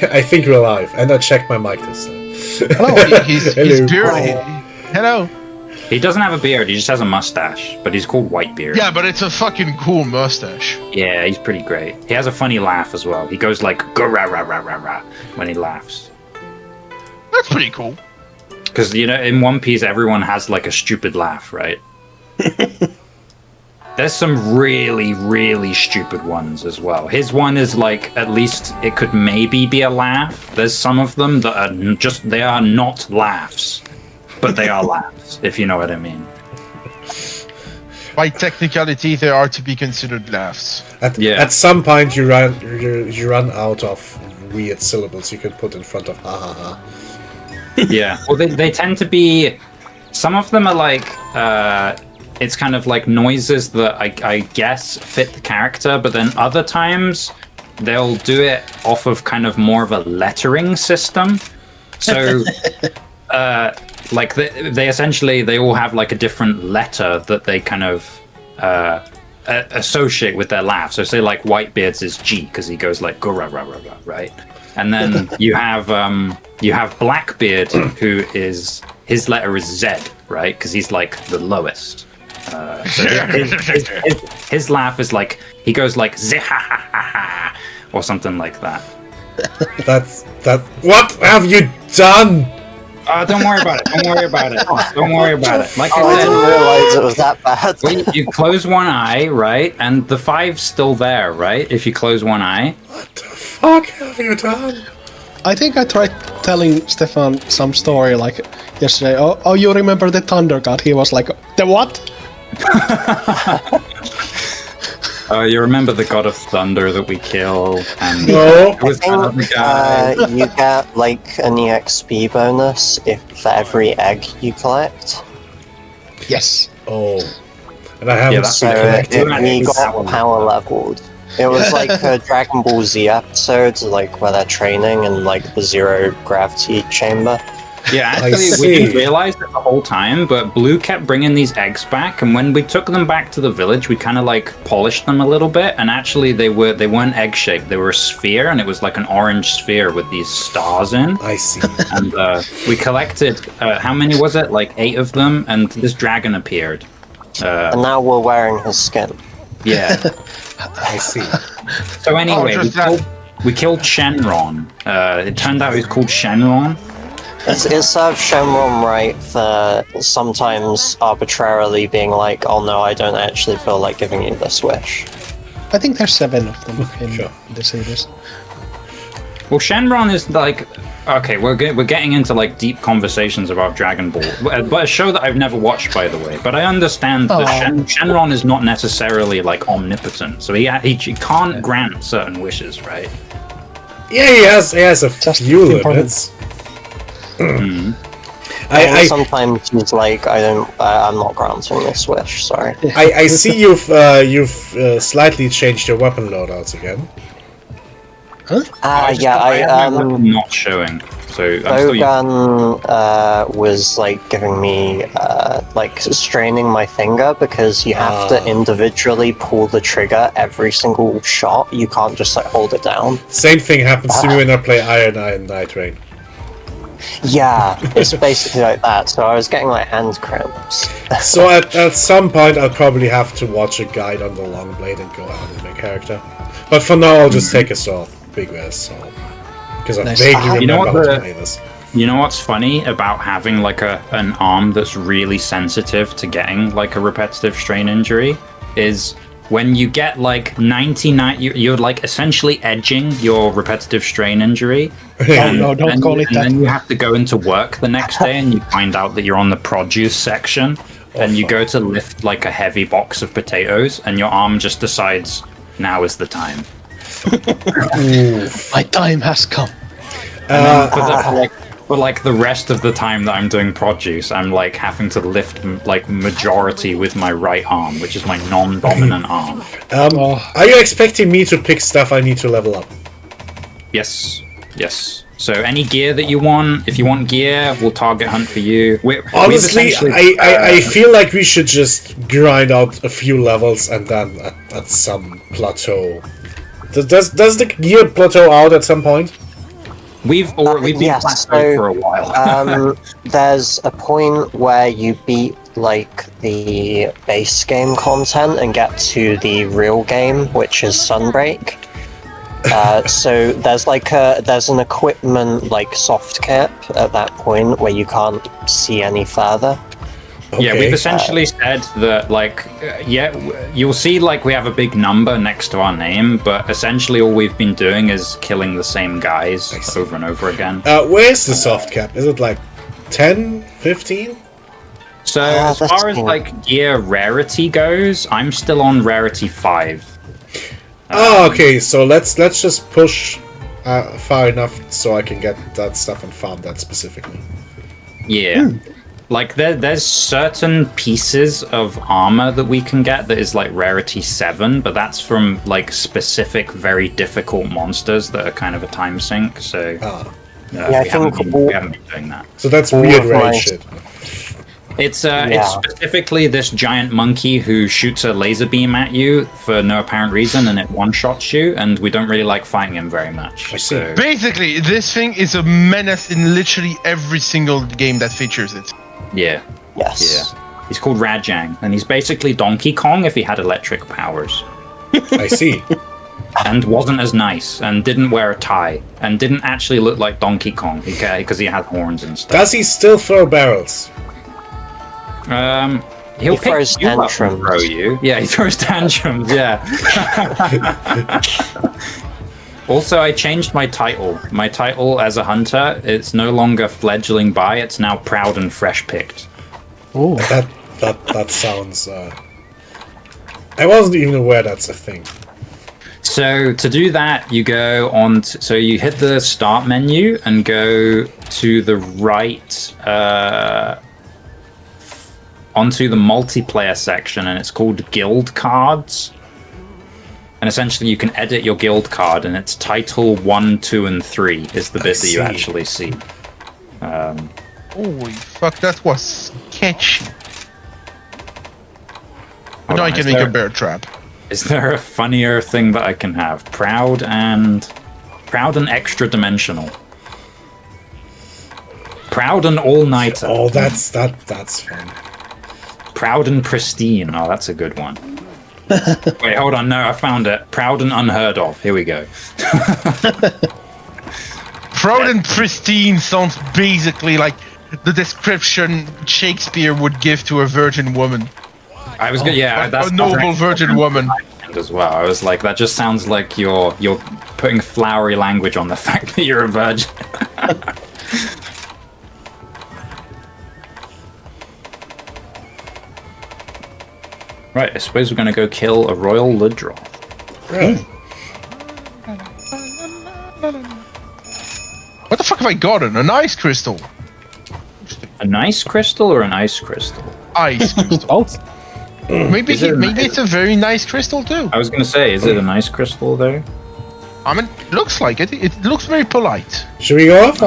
I think we're live, and I checked my mic this time. Hello. He's Hello. bearded. Hello. He doesn't have a beard, he just has a mustache, but he's called Whitebeard. Yeah, but it's a fucking cool mustache. Yeah, he's pretty great. He has a funny laugh as well. He goes like go rah rah rah rah rah when he laughs. That's pretty cool. Because you know, in One Piece, everyone has like a stupid laugh, right? There's some really, really stupid ones as well. His one is like, at least it could maybe be a laugh. There's some of them that are they are not laughs, but they are laughs, if you know what I mean. By technicality, they are to be considered laughs. At some point, you run out of weird syllables you can put in front of ha ha ha. Yeah, well, they tend to be. Some of them are like. It's kind of like noises that I guess fit the character, but then other times they'll do it off of kind of more of a lettering system. So, like they essentially they all have like a different letter that they kind of associate with their laugh. So say like Whitebeard's is G because he goes like go rah rah rah rah, right? And then you have Blackbeard who is his letter is Z, right? Because he's like the lowest. So his laugh is like he goes like zihahaha or something like that. That's what have you done? Don't worry about it. Don't worry about it. Don't worry about it. Like I didn't realize it was that bad. you close one eye, right, and the 5's still there, right? If you close one eye. What the fuck have you done? I think I tried telling Stefan some story like yesterday. Oh, you remember the Thunder God? He was like, the what? You remember the God of Thunder that we killed? And No. it was another guy. You get like an EXP bonus for every egg you collect. Yes. Oh. And I haven't that's seen So it. we got power leveled. It was like a Dragon Ball Z episode, like where they're training in like the zero gravity chamber. Yeah, I actually, we see. didn't realize it the whole time, but Blue kept bringing these eggs back, and when we took them back to the village, we kind of like polished them a little bit, and actually they weren't egg shaped; they were a sphere, and it was like an orange sphere with these stars in. I see. And we collected how many was it? Like 8 of them, and this dragon appeared. And now we're wearing his skin. Yeah. I see. So anyway, Oh, just we killed Shenron. It turned out he was called Shenron. It serves Shenron right for sometimes arbitrarily being like, oh no, I don't actually feel like giving you this wish. I think there's 7 of them in Sure. the series. Well, Shenron is like, okay, we're getting into like deep conversations about Dragon Ball, but a show that I've never watched, by the way. But I understand that Shenron is not necessarily like omnipotent, so he can't grant certain wishes, right? Yeah, he has a Just few important. limits. And sometimes he's like, I'm not granting this wish, sorry. I see you've slightly changed your weapon loadouts again. I have my weapon not showing, so I'm still using. Bogan was like giving me like straining my finger because you have to individually pull the trigger every single shot. You can't just like hold it down. Same thing happens to me when I play Iron Night Rain. Yeah, it's basically like that. So I was getting like hand cramps. So at some point I'll probably have to watch a guide on the long blade and go out with my character. But for now I'll just take a sword, big ass sword, because I Nice. vaguely You know remember what how to the- play this. You know what's funny about having like an arm that's really sensitive to getting like a repetitive strain injury is when you get like 99, you're like essentially edging your repetitive strain injury. Oh no, don't call it And that. then you have to go into work the next day and you find out that you're on the produce section and you go to lift like a heavy box of potatoes and your arm just decides now is the time. My time has come. For like the rest of the time that I'm doing produce, I'm like having to lift like majority with my right arm, which is my non-dominant arm. Are you expecting me to pick stuff I need to level up? Yes. So any gear that you want, if you want gear, we'll target hunt for you. Honestly, I feel like we should just grind out a few levels and then at some plateau. Does the gear plateau out at some point? We've been yes, plateaued for a while. There's a point where you beat like the base game content and get to the real game, which is Sunbreak. So there's an equipment like soft cap at that point where you can't see any further. Yeah, Okay. we've essentially said that, like, you'll see, like, we have a big number next to our name, but essentially all we've been doing is killing the same guys see. over and over again. Where's the soft cap? Is it like 10, 15? So, Ah, as that's far as, cool. like, gear rarity goes, I'm still on rarity 5. Oh, okay. So let's just push far enough so I can get that stuff and farm that specifically. Yeah. Like, there's certain pieces of armor that we can get that is, like, rarity 7, but that's from, like, specific, very difficult monsters that are kind of a time sink, so... I think we haven't been doing that. So that's All weird of raid my- shit. It's Yeah. specifically this giant monkey who shoots a laser beam at you for no apparent reason, and it one-shots you, and we don't really like fighting him very much. I see. So, Basically, this thing is a menace in literally every single game that features it. yeah. Yes. Yeah. He's called Rajang, and he's basically Donkey Kong if he had electric powers. I see. And wasn't as nice, and didn't wear a tie, and didn't actually look like Donkey Kong because he had horns and stuff. Does he still throw barrels? He'll He pick throws you up and tantrums. throw you. Yeah, he throws tantrums, yeah. Also, I changed my title. My title as a hunter, it's no longer fledgling by, it's now proud and fresh picked. Ooh. That sounds. I wasn't even aware that's a thing. So to do that, you go on. So you hit the start menu and go to the right onto the multiplayer section, and it's called Guild Cards. And essentially, you can edit your guild card, and it's title 1, 2, and 3 is the bit that you see. actually see. Holy fuck, that was sketchy. But Hold now on, I can is make there- a bear trap. Is there a funnier thing that I can have? Proud and extra dimensional. Proud and all-nighter. Oh, that's fun. Proud and pristine. Oh, that's a good one. Wait, hold on. No, I found it. Proud and unheard of. Here we go. Proud and pristine sounds basically like the description Shakespeare would give to a virgin woman. I was good. Yeah, that's A noble virgin woman. as well. I was like, that just sounds like you're putting flowery language on the fact that you're a virgin. Right, I suppose we're gonna go kill a royal Ludroth. Right. What the fuck have I gotten? An ice crystal. A nice crystal or an ice crystal? Ice crystal. Both. maybe Is it maybe it's a very nice crystal too. I was gonna say, is it a nice crystal though? I mean, looks like it. It looks very polite. Should we go off?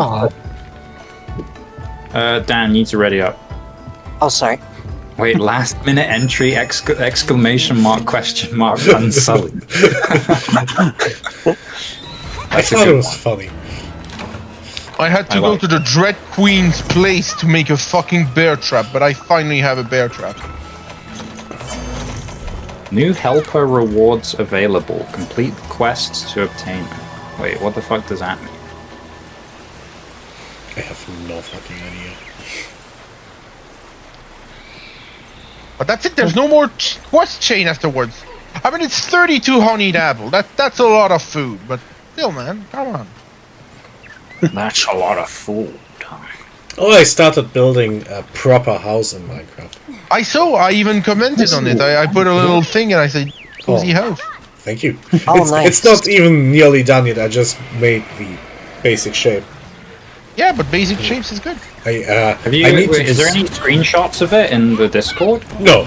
Oh, Dan, you need to ready up. Oh, sorry. Wait, last minute entry, exclamation mark, question mark, unsullied. I thought it was funny. I had to I go like to the Dread Queen's place to make a fucking bear trap, but I finally have a bear trap. New helper rewards available. Complete quests to obtain them. Wait, what the fuck does that mean? I have no fucking idea. But that's it. There's no more quest chain afterwards. I mean, it's 32 honeyed apple. That's a lot of food, but still, man, come on. That's a lot of food. Oh, I started building a proper house in Minecraft. I saw. I even commented on it. I put a little thing and I said, "Cozy house." Thank you. Oh, it's, nice. it's not even nearly done yet. I just made the basic shape. Yeah, but basic shapes is good. Have you? I need Wait, to is there just- any screenshots of it in the Discord? No.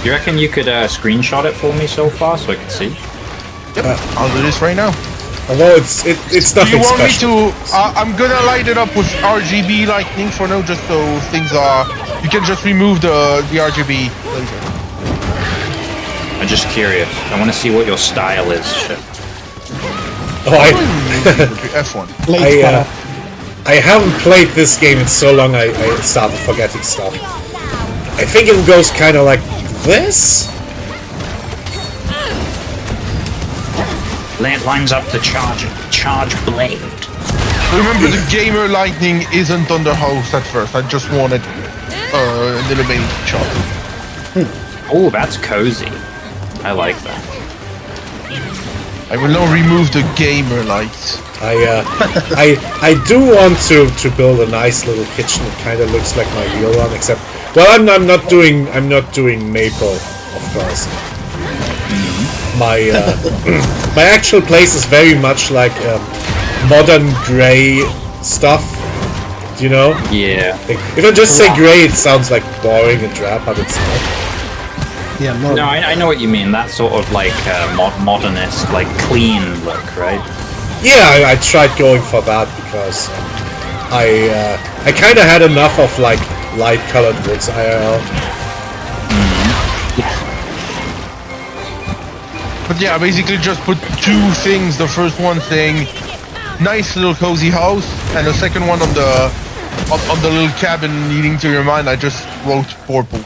You reckon you could screenshot it for me so far so I can see? Yep. I'll do this right now. Although it's Do nothing you want special. me to? I'm gonna light it up with RGB lightning for now, just so things are. You can just remove the RGB later. I'm just curious. I want to see what your style is. Shit. Oh, How do I remove F1? Late para. I haven't played this game in so long I started forgetting stuff. I think it goes kind of like this? Lines up to charge blade. Remember, the gamer lightning isn't on the host at first. I just wanted an elevated shot. Oh, that's cozy. I like that. I will now remove the gamer lights. I do want to build a nice little kitchen. It kind of looks like my real one, except well, I'm not doing maple, of course. My my actual place is very much like modern gray stuff. Do you know? Yeah. Like, if I just say gray, it sounds like boring and drab, but it's not. Yeah, no. No, I know what you mean. That sort of like modernist, like clean look, right? Yeah, I tried going for that because I kind of had enough of like light-colored woods IRL. But yeah, I basically just put two things. The first one saying, nice little cozy house, and the second one on the little cabin leading to your mind, I just wrote purple.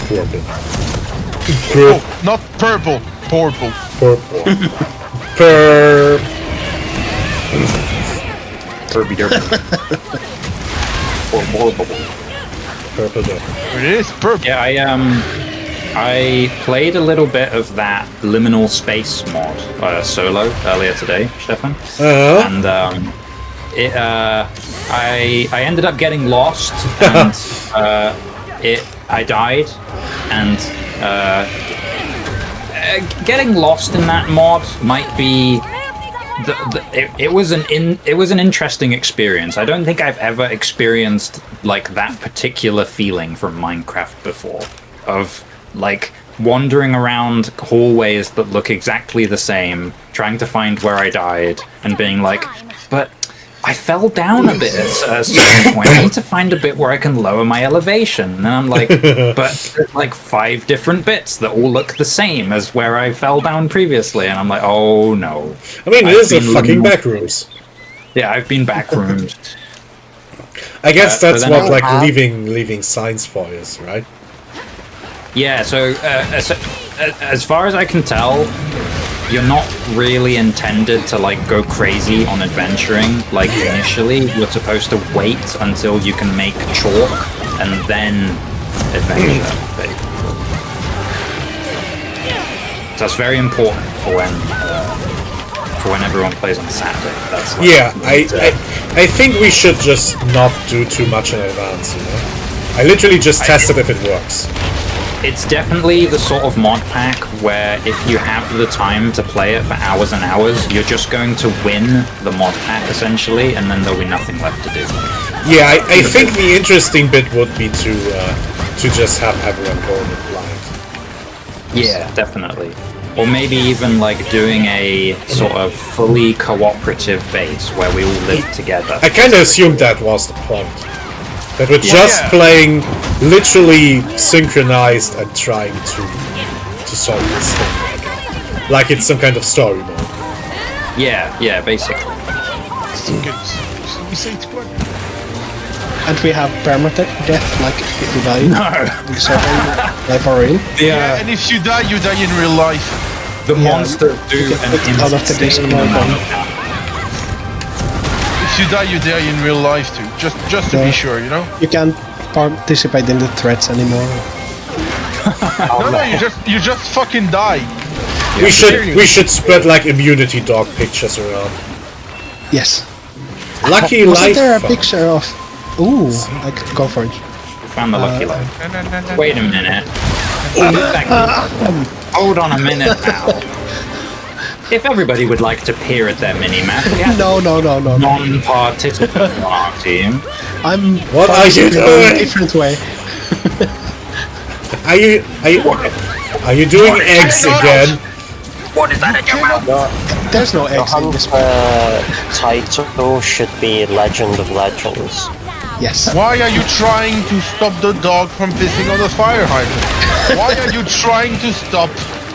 Purple. Oh, not purple, purple. Purple. Kirby Derby. Purple. It is purple. Yeah, I played a little bit of that Liminal Space mod solo earlier today, Stefan, and I ended up getting lost, and I died, and getting lost in that mod might be. It was an interesting experience. I don't think I've ever experienced like that particular feeling from Minecraft before, of like wandering around hallways that look exactly the same, trying to find where I died, and being like, but I fell down a bit at a certain point. I need to find a bit where I can lower my elevation. And I'm like, but there's like 5 different bits that all look the same as where I fell down previously. And I'm like, oh no. I mean, it is a been fucking backrooms. Yeah, I've been backroomed. I guess but that's then what I like have- leaving signs for is, right? Yeah, so as far as I can tell, you're not really intended to like go crazy on adventuring. Like initially, you're supposed to wait until you can make chalk and then adventure. So that's very important for when everyone plays on Saturday. That's like, Yeah, I think we should just not do too much in advance, you know? I literally just tested if it works. It's definitely the sort of mod pack where if you have the time to play it for hours and hours, you're just going to win the mod pack essentially, and then there'll be nothing left to do. Yeah, I think the interesting bit would be to just have everyone go in blind. Yeah, definitely. Or maybe even like doing a sort of fully cooperative base where we all live together. I kind of assumed that was the point. That we're just playing literally synchronized and trying to solve this thing. Like it's some kind of story mode. Yeah, basically. We say it's good. And we have permadeath, like if you die. No. So, like for real. Yeah, and if you die in real life. The monsters do you an get out of the insane game mode amount then. of damage. If you die in real life too. Just to be sure, you know? You can't participate in the threats anymore. No, you just fucking die. We should spread like immunity dog pictures around. Yes. Lucky Wasn't life. there a picture of... Ooh, I could go for it. Found the lucky life. Wait a minute. Hold on a minute now. If everybody would like to peer at their mini-map, we have No. non-participant on our team. I'm What are you participating in doing? a different way. Are you doing eggs again? What is that in your mouth? There's no The X in this. title should be Legend of Legends. Yes. Why are you trying to stop the dog from pissing on the fire hydrant? Why are you trying to stop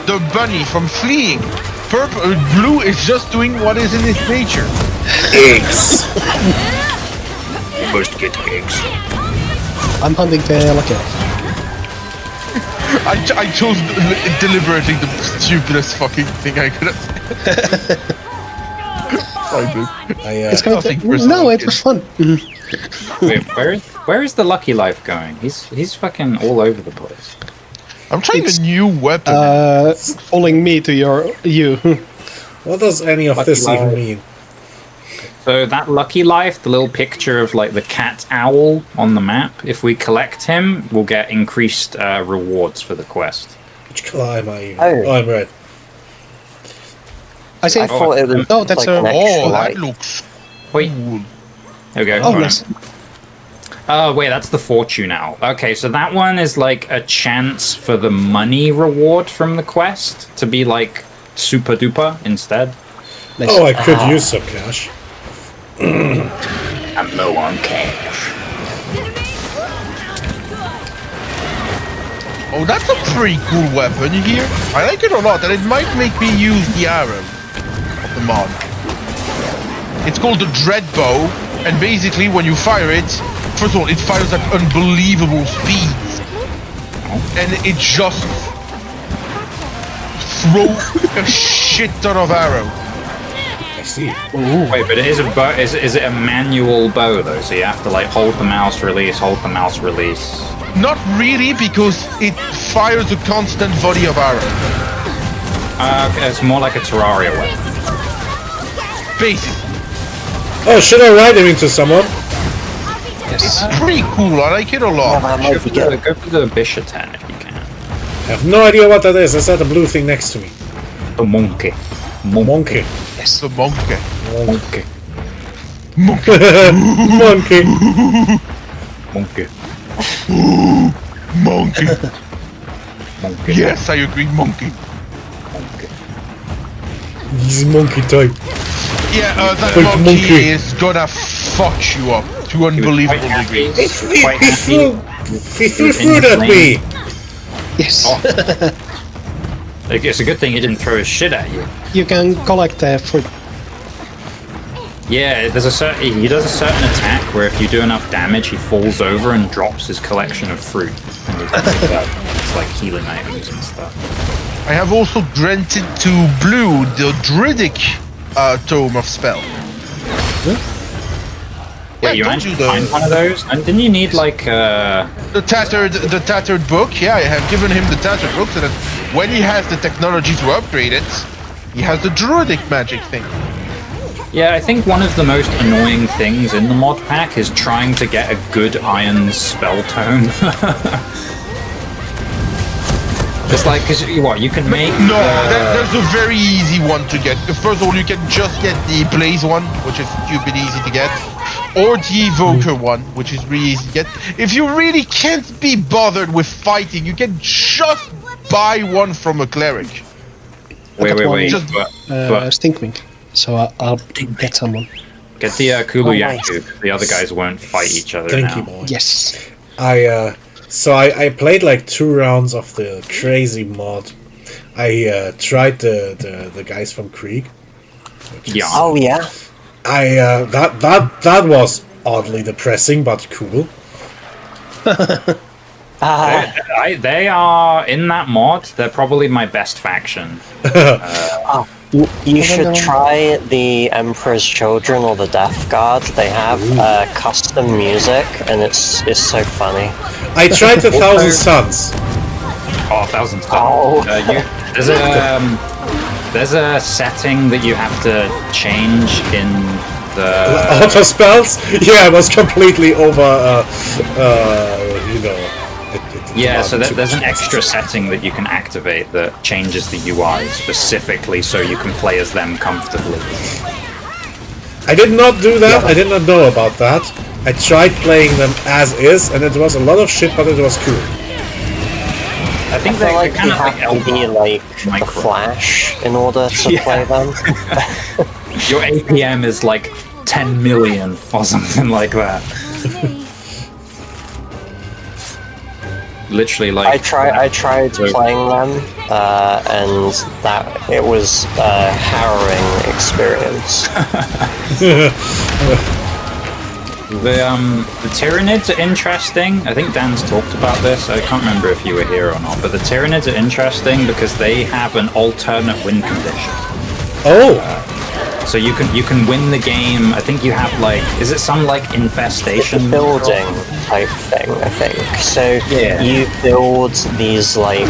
the bunny from fleeing? Blue is just doing what is in its nature. Eggs. Must get eggs. I'm hunting the lucky. I chose deliberately the stupidest fucking thing I could have said. Sorry, Blue. It's going nothing to... personal, No, it kid. was fun. Wait, where is the Lucky Life going? He's fucking all over the place. I'm trying It's, a new weapon. Following me to you. What does any of this Lucky even Life. mean? So that Lucky Life, the little picture of like the cat owl on the map, if we collect him, we'll get increased rewards for the quest. Which color am I even? Oh. Oh, I'm red. I say... I thought it was No, that's like an a- extra Oh, that light. looks Wait, cool. there we go. Oh, Alright. nice. Oh, wait, that's the Fortune Owl. Okay, so that one is like a chance for the money reward from the quest to be like super duper instead. Nice. Oh, I could use some cash. I'm low on cash. Oh, that's a pretty cool weapon here. I like it a lot, and it might make me use the arrow of the mod. It's called the Dread Bow, and basically when you fire it, first of all, it fires at unbelievable speeds, and it just throws a shit ton of arrow. I see. Wait, but it is a bow. Is it a manual bow though? So you have to like hold the mouse, release, hold the mouse, release. Not really, because it fires a constant volley of arrow. Okay, it's more like a Terraria weapon. Basically, Oh, should I ride him into someone? Yes. it's pretty cool. I like it a Yeah, lot. that might be good. Go for the Bishoten if you can. I have no idea what that is. I saw the blue thing next to me. The monkey. Monkey. The monkey. Monkey. Monkey. Monkey. Monkey. Monkey. Monkey. Yes, I agree, monkey. Monkey. He's monkey type. Yeah, that Big monkey, monkey. is gonna fuck you up to unbelievable degrees. Quite He happy. threw food at me. Yes. Like, it's a good thing he didn't throw his shit at you. You can collect fruit. Yeah, there's he does a certain attack where if you do enough damage, he falls over and drops his collection of fruit. And you can pick up. It's like healing items and stuff. I have also granted to Blue the Druidic Tome of Spell. Wait, you don't managed do to find those. one of those? And didn't you need like The tattered book. Yeah, I have given him the tattered book so that when he has the technology to upgrade it, he has the Druidic magic thing. Yeah, I think one of the most annoying things in the mod pack is trying to get a good iron spell tome. It's like, cause what, you can make... No, there's a very easy one to get. First of all, you can just get the Blaze one, which is stupid easy to get, or the Evoker one, which is really easy to get. If you really can't be bothered with fighting, you can just buy one from a cleric. Wait, Just- but Stinkwing. So I'll get someone. get the Kulu Oh, nice. Yaku. The other guys won't fight each other Thank now. you, boy. Yes. I played like 2 rounds of the crazy mod. I tried the guys from Krieg. Yeah. Oh yeah. That was oddly depressing but cool. They are in that mod. They're probably my best faction. You should try the Emperor's Children or the Death Guard. They have custom music, and it's so funny. I tried the Thousand Suns. Oh, thousands. Oh. There's a setting that you have to change in the. Auto spells? Yeah, it was completely over. Yeah, so there's an extra setting that you can activate that changes the UI specifically so you can play as them comfortably. I did not do that. I did not know about that. I tried playing them as is, and it was a lot of shit, but it was cool. I think I they're feel like kind you of like have to be Elder. like the Micro. Flash in order to Yeah. play them. Your APM is like 10 million or something like that. literally like. I tried playing them, and it was a harrowing experience. The Tyranids are interesting. I think Dan's talked about this. I can't remember if you were here or not, but the Tyranids are interesting because they have an alternate win condition. Oh, So you can win the game. I think you have like, is it some like It's a infestation building type thing, I think. So Yeah. you build these like,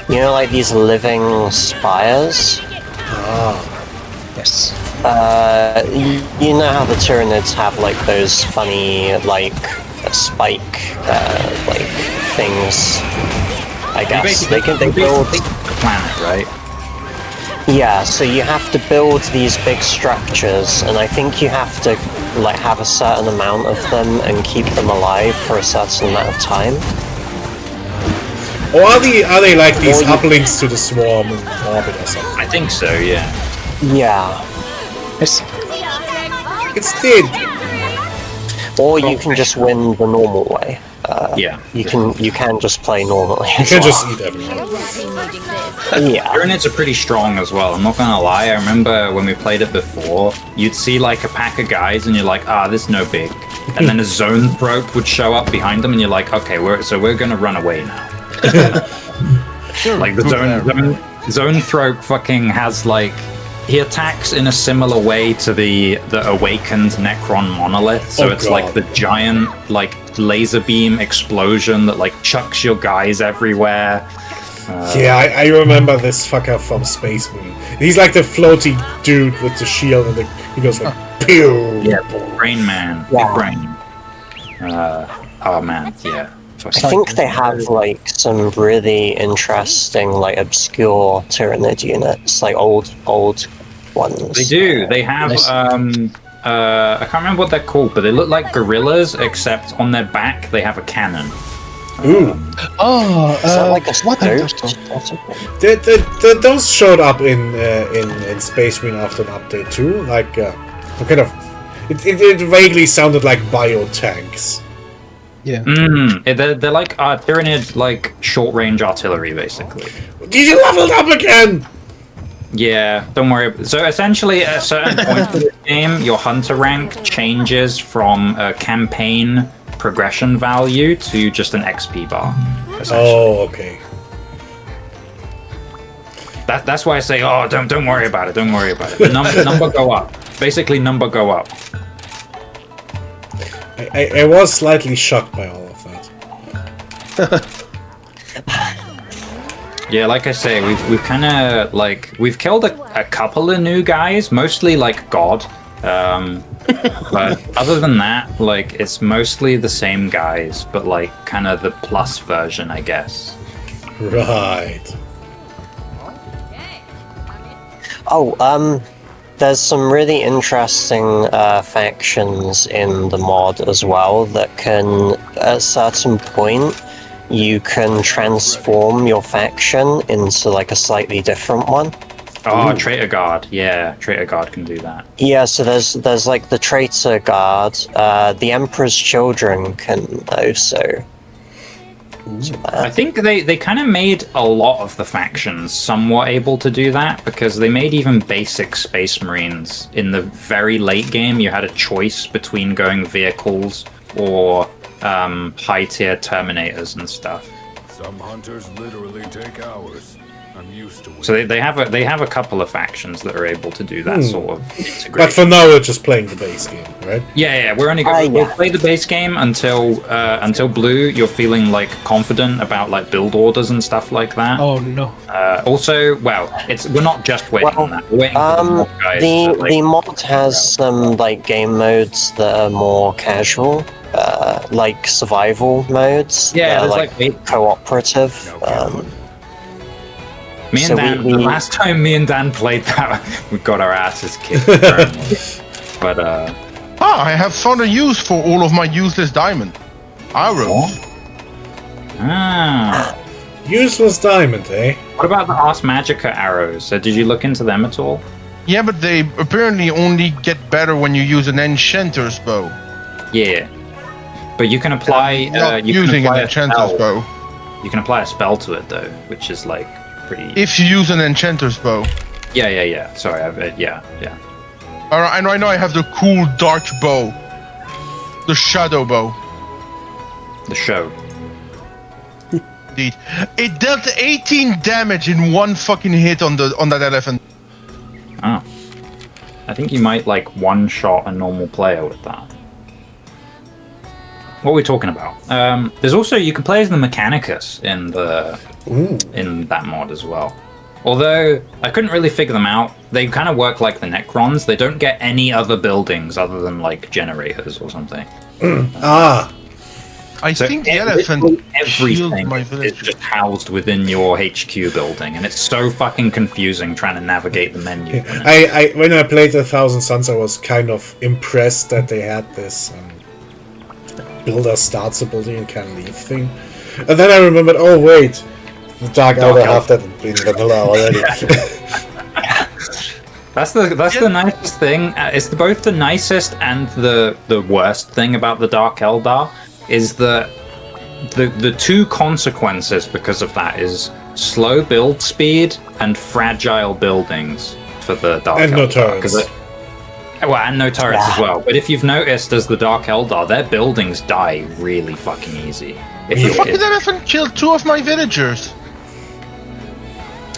like these living spires. Yes. You know how the Tyranids have like those funny like spike like things. I guess they build. the planet, right? Yeah, so you have to build these big structures, and I think you have to like have a certain amount of them and keep them alive for a certain amount of time. or are they like these Or you- uplinks to the swarm in orbit or something? I think so. Yeah. Yeah. Yes. It's dead. Or you can just win the normal way. Yeah. You can just play normally. You can just eat everyone. Yeah. Tyranids are pretty strong as well. I'm not gonna lie. I remember when we played it before, you'd see like a pack of guys, and you're like, this is no big. And then a zone thrope would show up behind them, and you're like, okay, we're gonna run away now. Like the zone thrope fucking has like. He attacks in a similar way to the awakened Necron monolith, so Oh, it's God. like the giant like laser beam explosion that like chucks your guys everywhere. Yeah, I remember this fucker from Space Marine. He's like the floaty dude with the shield, and he goes like, pew! Yeah, Brain Man, Yeah. Big Brain. Oh man, yeah. I think they have like some really interesting, like obscure Tyranid units, like old ones. They do. They have. I can't remember what they're called, but they look like gorillas, except on their back they have a cannon. Ooh. Oh, Is that like a what are goat those? or something? Those showed up in Space Marine after an update too. Like, kind of. It vaguely sounded like biotanks. Yeah. They're like Tyranid, like short range artillery, basically. Did you level up again? Yeah, don't worry. So essentially, at a certain point in the game, your hunter rank changes from a campaign progression value to just an XP bar. Essentially. Oh, okay. That's why I say, don't worry about it. Don't worry about it. The number go up. Basically, number go up. I was slightly shocked by all of that. Yeah, like I say, we've kind of like we've killed a couple of new guys, mostly like God. But other than that, like it's mostly the same guys, but like kind of the plus version, I guess. Right. Oh, there's some really interesting factions in the mod as well that can, at a certain point, you can transform your faction into like a slightly different one. Oh, Traitor Guard. Yeah, Traitor Guard can do that. Yeah, so there's like the Traitor Guard. The Emperor's Children can also. I think they kind of made a lot of the factions somewhat able to do that because they made even basic Space Marines in the very late game. You had a choice between going vehicles or high tier Terminators and stuff. Some hunters literally take hours. I'm used to it. So they have a couple of factions that are able to do that sort of But integration. for now, we're just playing the base game, right? Yeah, we're only going yeah. we'll play the base game until Blue. You're feeling like confident about like build orders and stuff like that. Oh no. Also, well, we're not just waiting on that. We're waiting for the mod guys. to, like, The mod has some like game modes that are more casual, like survival modes. Yeah, that are, there's, like, cooperative. me and so Dan. we- The last time me and Dan played that, we got our asses kicked. apparently. But I have found a use for all of my useless diamond. Arrows. Useless diamond, eh? What about the Ars Magica arrows? Did you look into them at all? Yeah, but they apparently only get better when you use an enchanter's bow. Yeah. But you can apply. Not You can using an apply a enchanter's spell. bow. You can apply a spell to it though, which is like pretty. If you use an enchanter's bow. Yeah. Sorry, yeah. Alright, I know I have the cool dark bow. The shadow bow. The show. Indeed. It dealt 18 damage in one fucking hit on that elephant. Oh. I think you might like one-shot a normal player with that. What are we talking about? There's also you can play as the Mechanicus in that mod as well. Although I couldn't really figure them out. They kind of work like the Necrons. They don't get any other buildings other than like generators or something. I So think the elephant killed everything my is village. just housed within your HQ building, and it's so fucking confusing trying to navigate the menu. I when I played 1,000 Suns, I was kind of impressed that they had this builder starts a building and can leave thing. And then I remembered, oh wait, the Dark Elder have that in vanilla already. That's the nicest thing. It's both the nicest and the worst thing about the Dark Eldar is that the two consequences because of that is slow build speed and fragile buildings for the Dark And Eldar. no turrets. And no turrets as well. But if you've noticed, as the Dark Eldar, their buildings die really fucking easy. If The you're fucking kidding. elephant killed 2 of my villagers.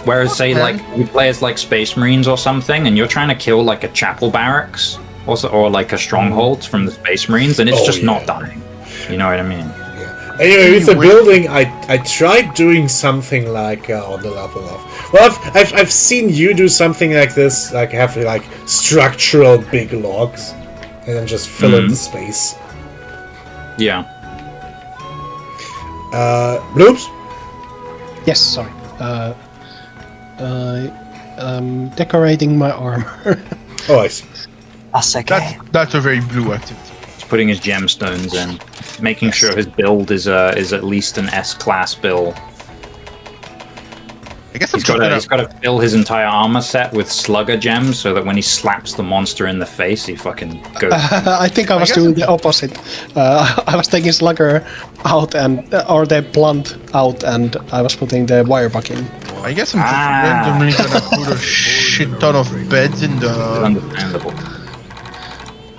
Whereas, say, Okay. like you play as like Space Marines or something, and you're trying to kill like a chapel barracks or like a stronghold from the Space Marines, and it's Oh, just yeah. not dying. You know what I mean? Anyway, with the building, I tried doing something like on the level of. Well, I've seen you do something like this, like have like structural big logs, and then just fill in the space. Yeah. Bloops? Yes, sorry. Decorating my armor. Oh, I see. That's okay. That's a very blue activity. He's putting his gemstones in, making sure his build is at least an S-class build. I guess I'm He's got to fill his entire armor set with slugger gems so that when he slaps the monster in the face, he fucking goes. I think I was doing the opposite. I was taking Slugger out or the blunt out, and I was putting the wirebuck in. I guess I'm just randomly gonna put a shit ton of beds in the. Understandable.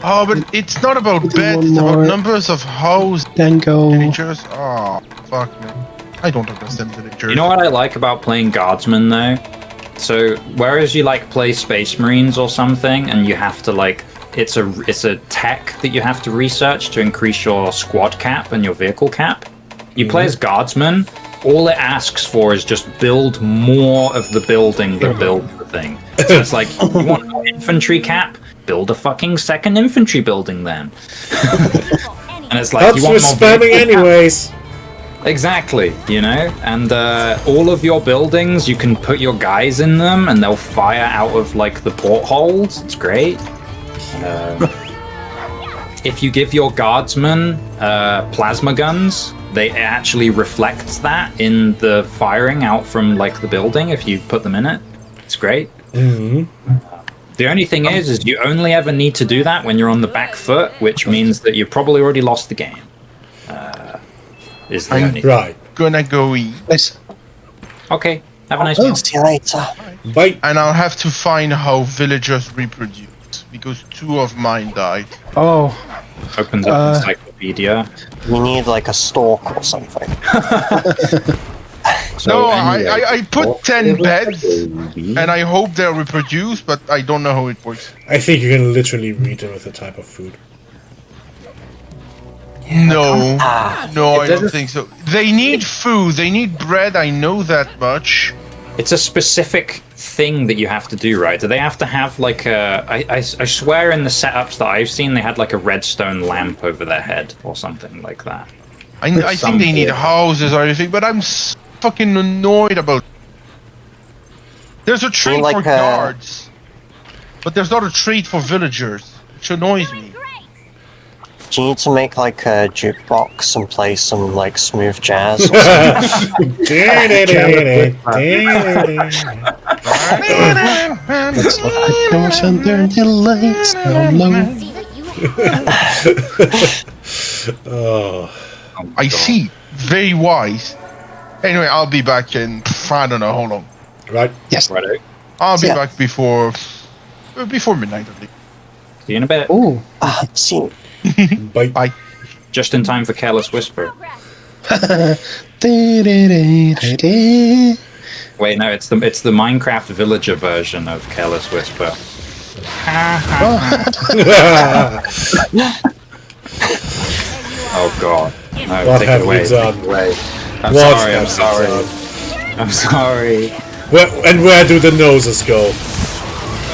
Oh, but it's not about Put beds, one it's about more. numbers of house Then go. villagers. Oh, fuck, man. I don't understand villagers. You know what I like about playing Guardsmen though? So whereas you like play Space Marines or something, and you have to like it's a tech that you have to research to increase your squad cap and your vehicle cap. You play as Guardsmen. All it asks for is just build more of the building that builds the thing. So it's like, you want more infantry cap? Build a fucking second infantry building then. And it's like, That's you for want more spamming vehicle cap? anyways. Exactly, you know, and all of your buildings, you can put your guys in them, and they'll fire out of like the portholes. It's great. If you give your guardsmen plasma guns, they actually reflect that in the firing out from like the building. If you put them in it, it's great. The only thing is you only ever need to do that when you're on the back foot, which means that you've probably already lost the game. Is the only Right. Gonna go eat. Nice. Okay, have a nice meal. See you later. Bye. And I'll have to find how villagers reproduce, because 2 of mine died. Oh, Opens up encyclopedia. You need like a stalk or something. So No, anyway, I put 10 beds, and I hope they'll reproduce, but I don't know how it works. I think you can literally read them with a type of food. No, no, I don't doesn't- think so. They need food, they need bread, I know that much. it's a specific thing that you have to do, right? Do they have to have like a? I swear in the setups that I've seen, they had like a redstone lamp over their head or something like that. I think they need houses or everything, but I'm fucking annoyed about. There's a trait like, for guards, but there's not a trait for villagers, which annoys me. Do you need to make like a jukebox and play some like smooth jazz or something? let's lock the doors and turn the lights down low. See that you Oh. I see. Very wise. Anyway, I'll be back in, I don't know, hold on. Right. Yes. Righto. I'll be Yeah. back before midnight, I think. See you in a bit. Ooh. See, Bye. Bye. Just in time for Careless Whisper. Dee-dee-dee-dee-dee. Wait, no, it's the Minecraft Villager version of Careless Whisper. Oh god. No, What take have it away. you done? Take it away. I'm What sorry, I'm have you sorry. done? I'm sorry. Where do the noses go?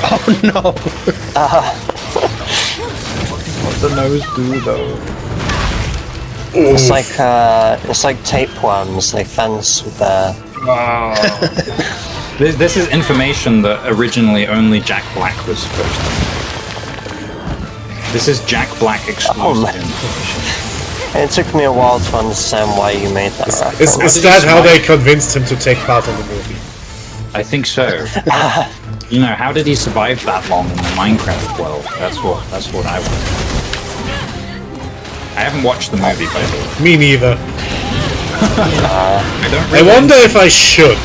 Oh no. What the nose do though? it's like tapeworms. They fence with their. This is information that originally only Jack Black was supposed to know. This is Jack Black exclusive man. information. It took me a while to understand why you made that reference. Is that how they convinced him to take part in the movie? I think so. You know, how did he survive that long in the Minecraft world? That's what I want. I haven't watched the movie, by the way. Me neither. I I wonder if I should.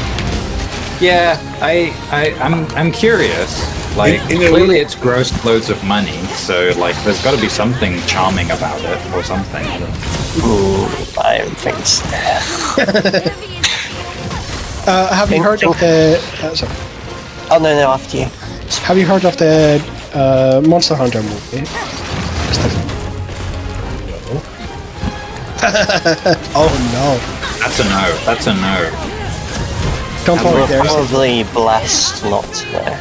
Yeah, I'm curious. Like, In a clearly way- it's grossed loads of money, so like, there's got to be something charming about it, or something. I don't know. I don't think so. Have you heard of the? Sorry. Oh no, after you. Have you heard of the Monster Hunter movie? Oh no! That's a no. That's a no. Don't worry, We're there's probably blessed not to know.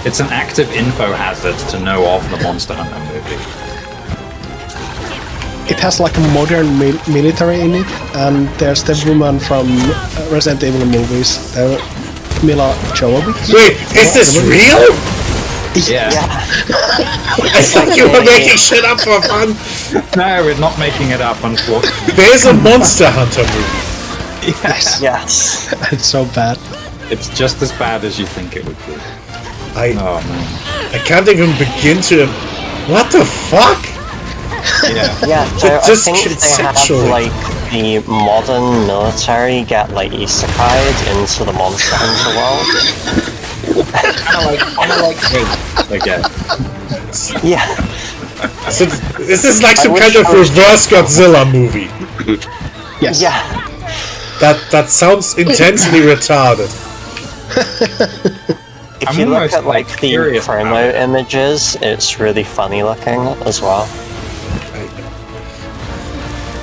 It's an active info hazard to know of the Monster Hunter movie. it has like a modern military in it, and there's the woman from Resident Evil movies, Mila Jovovich. Wait, is this real? Yeah. I thought you were making shit up for fun. No, we're not making it up, unfortunately. There's a Monster Hunter movie. Yes. Yes. It's so bad. It's just as bad as you think it would be. I Oh man. I can't even begin to. What the fuck? Yeah. Yeah, so I Just think they have conceptually. like the modern military get like isekai'd into the Monster Hunter world. Again. Yeah. So this is like some wish kind of I was reverse Godzilla movie. Yes. Yeah. That sounds intensely retarded. If I'm you look almost, at like like, the curious about promo it. images, it's really funny looking as well.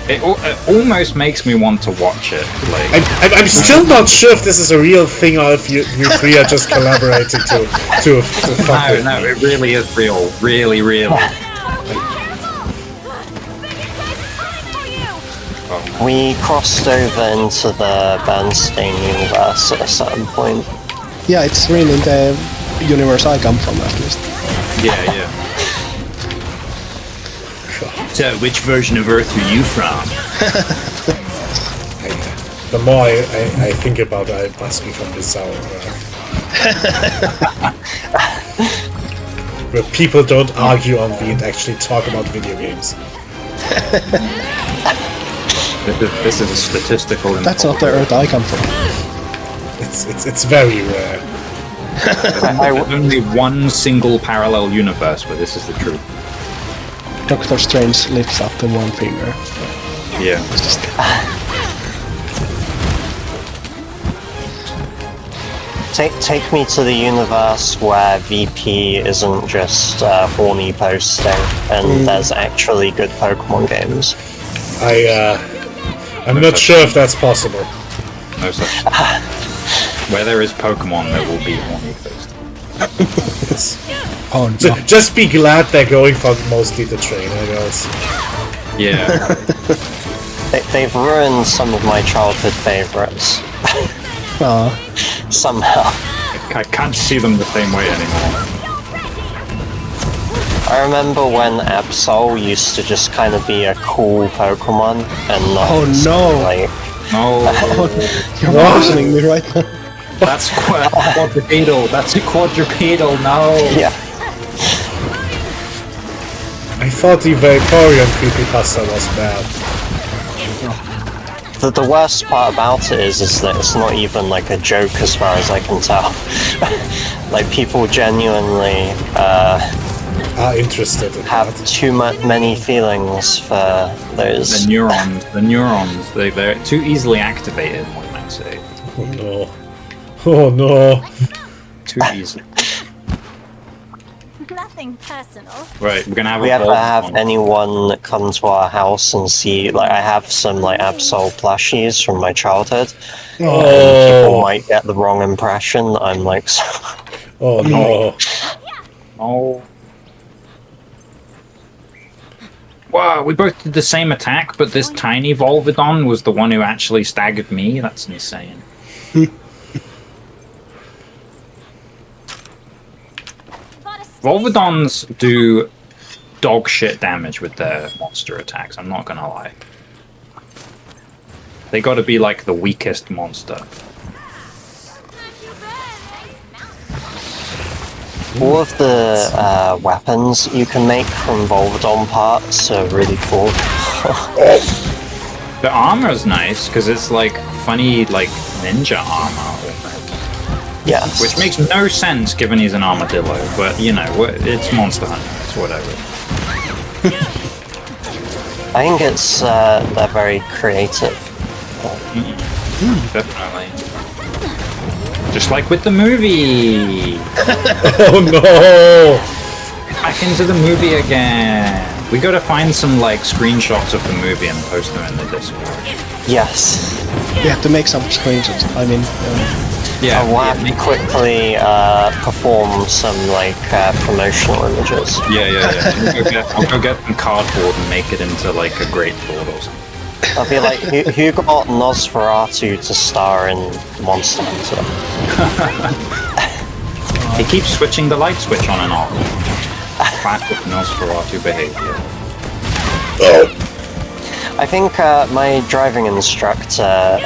It almost makes me want to watch it. Like, I'm still not sure if this is a real thing or if you three are just collaborating to fuck with no, me. it really is real. Really, really. We crossed over into the Bernstein universe at a certain point. Yeah, it's really in the universe I come from, at least. Yeah. So, which version of Earth are you from? The more I think about it, I must be from Bizarre. Where people don't argue on and actually talk about video games. This is a statistical. That's not the Earth I come from. It's very rare. There's only one single parallel universe where this is the truth. Doctor Strange lifts up the one finger. Yeah. Take me to the universe where VP isn't just horny posting, and there's actually good Pokemon games. I'm not sure if that's possible. No such. Where there is Pokemon, there will be horny post. Oh no. Just be glad they're going for mostly the trainer girls. Yeah. They've ruined some of my childhood favorites. Somehow. I can't see them the same way anymore. I remember when Absol used to just kind of be a cool Pokemon and not Oh, no. like Oh, You're poisoning me right now. that's quadrupedal. That's a quadrupedal. No. yeah. I I thought the Vaporeon creepypasta was bad. The worst part about it is that it's not even like a joke as far as I can tell. Like people genuinely Are interested in have that. too many feelings for those. The neurons, they're too easily activated, one might say. Oh no. Oh no. Too easily. Nothing personal. Right, we're gonna have We a ever Volvadon. have anyone come to our house and see, like, I have some, like, Absol plushies from my childhood. People Oh, might get the wrong impression that I'm, like, oh no. Oh. Wow, we both did the same attack, but this tiny Volvidon was the one who actually staggered me? That's insane. Volvidons do dog shit damage with their monster attacks, I'm not gonna lie. They gotta be like the weakest monster. all of the weapons you can make from Volvidon parts are really cool. The armor's nice, because it's like funny, like ninja armor. Yes. Which makes no sense given he's an armadillo, but you know, it's Monster Hunter, it's whatever. I think it's, they're very creative. Definitely. Just like with the movie! Oh no. Back into the movie again! We gotta find some like screenshots of the movie and post them in the Discord. Yes. You have to make some screenshots. I mean, Yeah, We'll have to quickly perform some, like, promotional images. yeah. I'll go get some cardboard and make it into like a great board or something. I'll be like, who got Nosferatu to star in Monster Hunter? He keeps switching the light switch on and off. Classic Nosferatu behavior. I think my driving instructor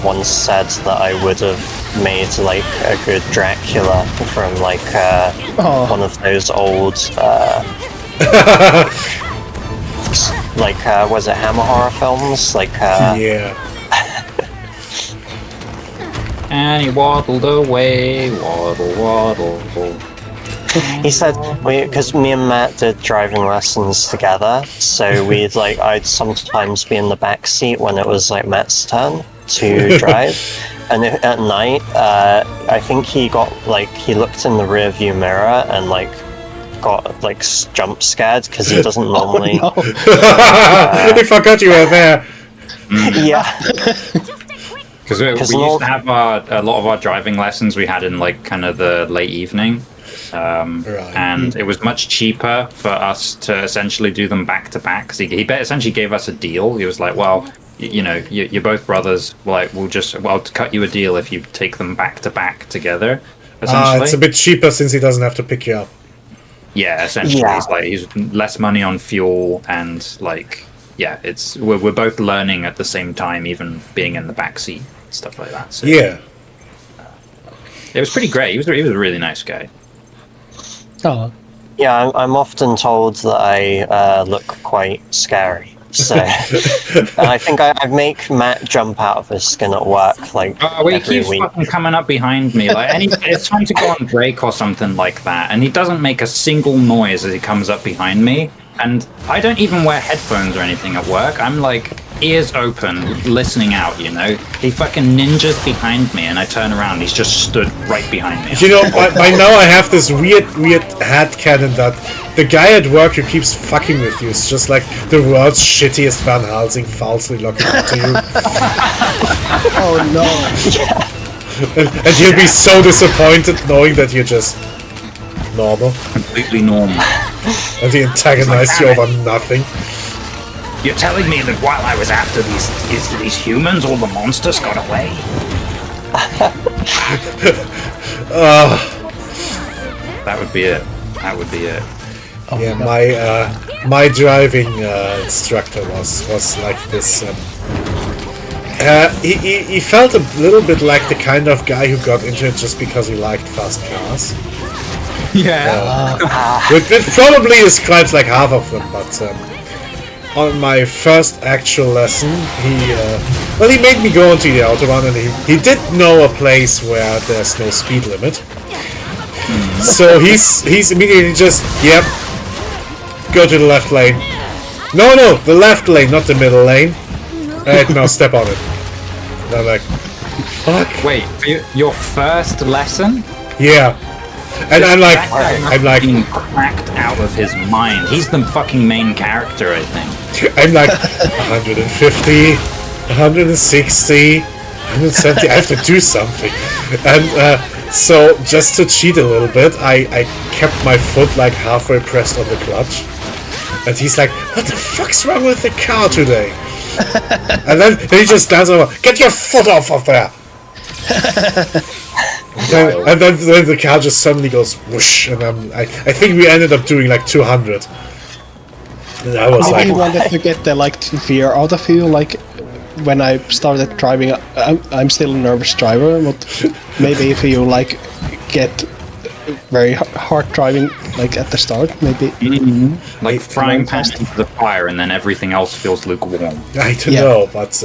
once said that I would have made like a good Dracula from like one of those old like was it Hammer horror films? Like Yeah. And he waddled away, waddle. he said because me and Matt did driving lessons together, so we'd like I'd sometimes be in the back seat when it was like Matt's turn to drive. And at night, I think he got like he looked in the rear view mirror and like got like jump scared because he doesn't normally. no. I forgot you were there. Yeah, Because we used no- to have a lot of our driving lessons we had in like kind of the late evening. And it was much cheaper for us to essentially do them back to back. 'Cause he essentially gave us a deal. He was like, well, you know, you're both brothers. Like, I'll cut you a deal if you take them back to back together. Essentially, It's a bit cheaper since he doesn't have to pick you up. yeah. Essentially, Yeah. he's less money on fuel and like, yeah, we're both learning at the same time, even being in the back seat, stuff like that. So Yeah. it was pretty great. He was a really nice guy. Oh, yeah. I'm often told that I look quite scary. So, and I think I make Matt jump out of his skin at work like Oh, he every keeps week. fucking coming up behind me, like, and it's time to go on break or something like that, and he doesn't make a single noise as he comes up behind me. And I don't even wear headphones or anything at work. I'm like ears open, listening out. You know, he fucking ninjas behind me, and I turn around, he's just stood right behind me. You know, by now I have this weird headcanon that the guy at work who keeps fucking with you is just like the world's shittiest Van Helsing falsely looking into you. oh no. And you'll be so disappointed knowing that you're just normal. Completely normal. And he antagonized you over nothing. You're telling me that while I was after these humans, all the monsters got away? That would be it. That would be it. Yeah, my driving instructor was like this. He felt a little bit like the kind of guy who got into it just because he liked fast cars. Yeah. Which probably describes like half of them, but on my first actual lesson, he made me go onto the autobahn, and he did know a place where there's no speed limit. So he's immediately just, yep, go to the left lane. No, the left lane, not the middle lane. Alright, now step on it. And I'm like, fuck. Wait, for your first lesson? Yeah. And I'm like, Being cracked out of his mind. He's the fucking main character, I think. I'm like 150, 160, 170. I have to do something. And so just to cheat a little bit, I kept my foot like halfway pressed on the clutch. And he's like, what the fuck's wrong with the car today? And then he just stands over, get your foot off of there! and then the car just suddenly goes whoosh, and I think we ended up doing like 200. And I was Maybe you like, wanted to get the like fear out of you, like when I started driving. I'm still a nervous driver, but maybe if you like get very hard driving, like at the start, maybe. Like frying pan into the fire, and then everything else feels lukewarm. I don't know, but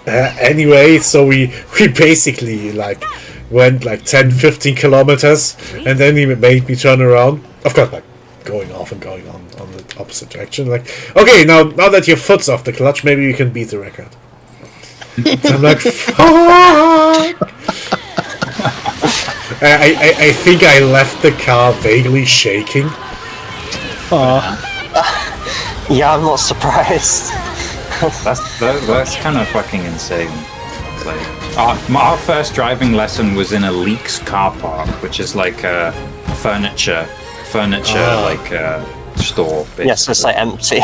anyway, so we basically like went like 10-15 kilometers, and then he made me turn around. Of course, like going off and going on the opposite direction. Like, okay, now that your foot's off the clutch, maybe you can beat the record. So I'm like, fuck! I think I left the car vaguely shaking. Yeah, I'm not surprised. That's kind of fucking insane. Like, our first driving lesson was in a Leaks car park, which is like a furniture like store. Basically. Yes, it's like empty.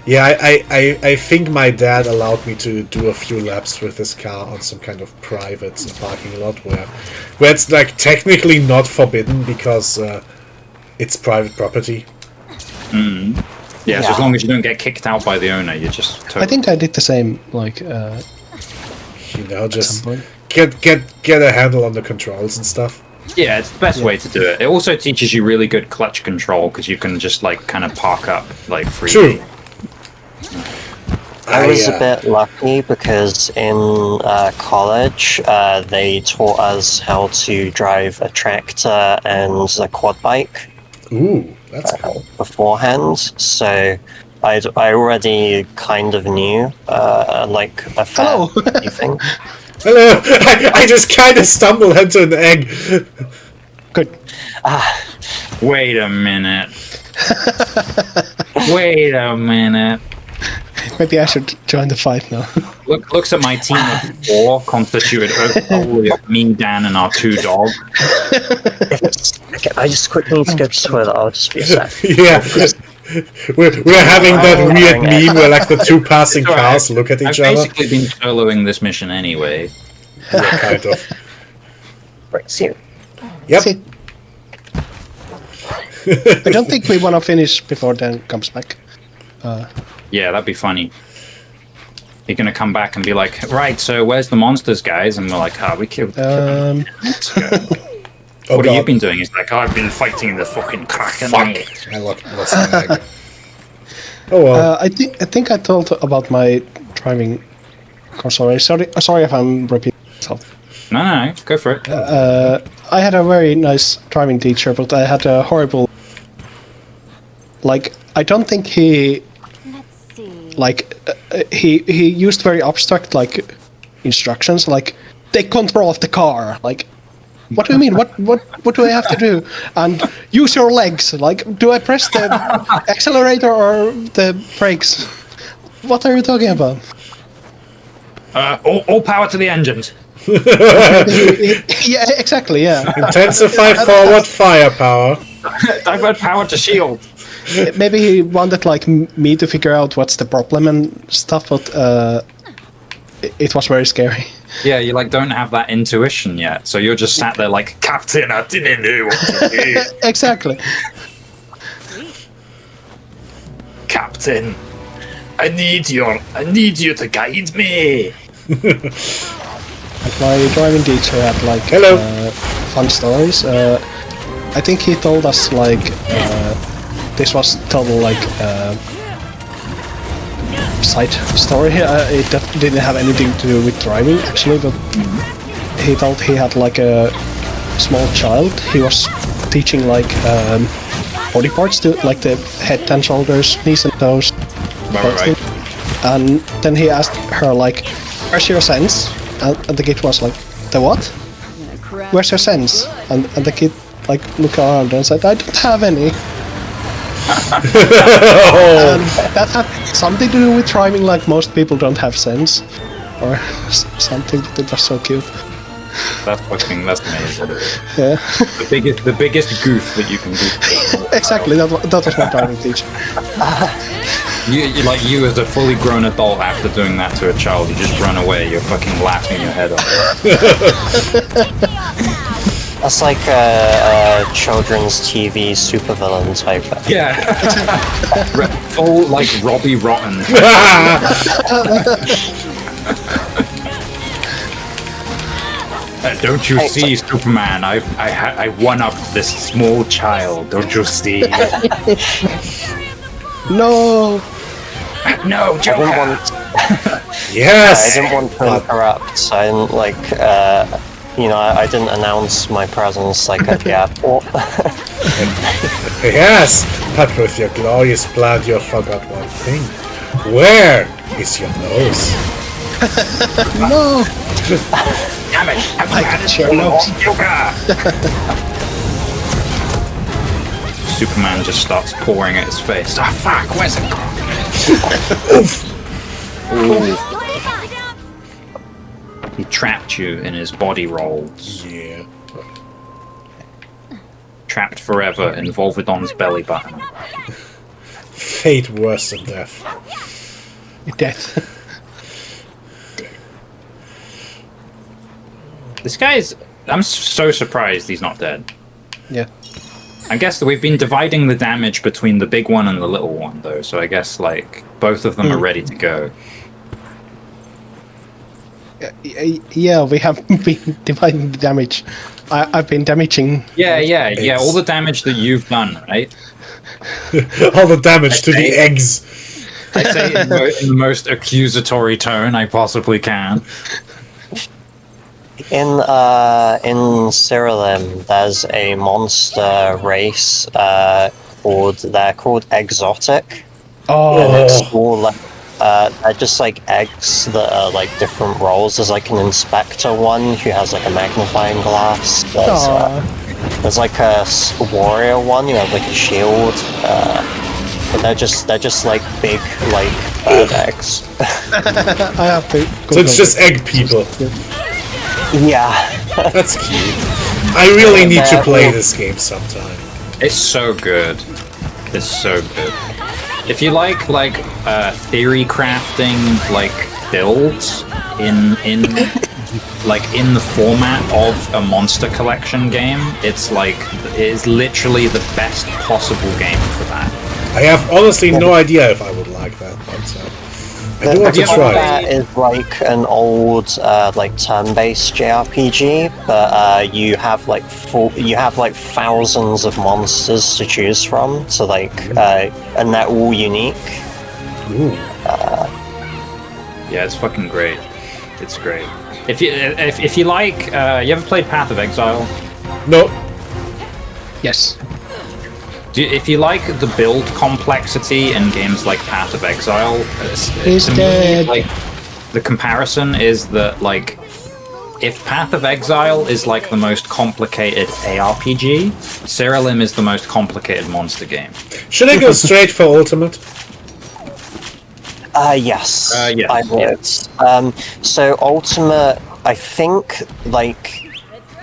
Yeah, I think my dad allowed me to do a few laps with his car on some kind of private parking lot where it's like technically not forbidden because it's private property. Yeah, so as long as you don't get kicked out by the owner, you're just totally... I think I did the same. Like, You know, just some point. get a handle on the controls and stuff. Yeah, it's the best way to do it. It also teaches you really good clutch control because you can just like kind of park up like freely. True. I was a bit lucky because in college they taught us how to drive a tractor and a quad bike Ooh, that's cool. beforehand, so I already kind of knew like a fair few things. Hello! I just kind of stumbled into an egg. Good. Wait a minute. Wait a minute. Maybe I should join the fight now. Looks at my team of 4 constituted only of me, Dan, and our 2 dogs. Okay, I just quickly need to go to the toilet. I'll just be a sec. Yeah. We're having that weird meme where like the 2 passing cars look at each I've other. basically been soloing this mission anyway. Yeah, kind of. Right, see you. Yep. See. I don't think we want to finish before Dan comes back. Yeah, that'd be funny. You're gonna come back and be like, right, so where's the monsters, guys? And we're like, we killed them. Oh, What have you God. been doing? He's like, I've been fighting the fucking Kraken. Fuck. I lost an egg. Oh well. I think I told about my driving console. Sorry if I'm repeating myself. No, go for it. I had a very nice driving teacher, but I had a horrible. Like, I don't think he. Let's see. Like, he used very abstract like instructions, like take control of the car. Like, what do you mean? What do I have to do? And use your legs. Like, do I press the accelerator or the brakes? What are you talking about? All power to the engines. Yeah, exactly. Yeah. Intensify forward firepower. Divert power to shield. Maybe he wanted like me to figure out what's the problem and stuff, but it was very scary. Yeah, you like don't have that intuition yet, so you're just sat there like, Captain, I didn't know what to do. Exactly. Captain, I need you to guide me. My driving teacher had like Hello. fun stories. I think he told us like this was total like side story. It didn't have anything to do with driving actually, but he told he had like a small child. He was teaching like body parts to like the head and shoulders, knees and toes. Right. And then he asked her like, "Where's your sense?" And the kid was like, "The what? Where's your sense?" And the kid like looked around and said, "I don't have any." And that had something to do with driving, like most people don't have sense, or something. That was so cute. That's amazing. Yeah, The biggest goof that you can do. exactly. That was my driving teacher. You as a fully grown adult after doing that to a child, you just run away. You're fucking laughing your head off. That's like a children's TV supervillain type. Yeah. Full like Robbie Rotten. Don't you see, Superman? I one up this small child. Don't you see? No. No, I Joker. didn't want. Yes. I didn't want to interrupt. I didn't like. I didn't announce my presence like at the airport. Yes, but with your glorious blood, you forgot one thing. Where is your nose? No. Damn it! I got your nose. Superman just starts pouring at his face. Ah, fuck! Where's it gone? He trapped you in his body rolls. Yeah. Trapped forever in Volvidon's belly button. Fate worse than death. Death. This guy's... I'm so surprised he's not dead. Yeah. I guess we've been dividing the damage between the big one and the little one, though, so I guess, like, both of them are ready to go. Yeah, we have been dividing the damage. I've been damaging. Yeah, all the damage that you've done, right? All the damage to the eggs. I say it in the most accusatory tone I possibly can. In Cyrillum, there's a monster race they're called Exotic. Oh. It's all like they're just like eggs that are like different roles. There's like an inspector one who has like a magnifying glass. There's like a warrior one who has like a shield. But they're just like big like bird eggs. I have to. So it's just egg people. Yeah. That's cute. I really need to play this game sometime. It's so good. It's so good. If you like theory crafting like builds in the format of a monster collection game, it is literally the best possible game for that. I have honestly no idea if I would like that, but I do want to try. That is like an old like turn-based JRPG, but you have like thousands of monsters to choose from. So and they're all unique. Ooh. Yeah, it's fucking great. It's great. If you like, you ever played Path of Exile? No. Yes. If you like the build complexity in games like Path of Exile, He's dead. like the comparison is that like if Path of Exile is like the most complicated ARPG, Cyrillum is the most complicated monster game. Should I go straight for Ultimate? Yes, yes, I would. So Ultimate, I think like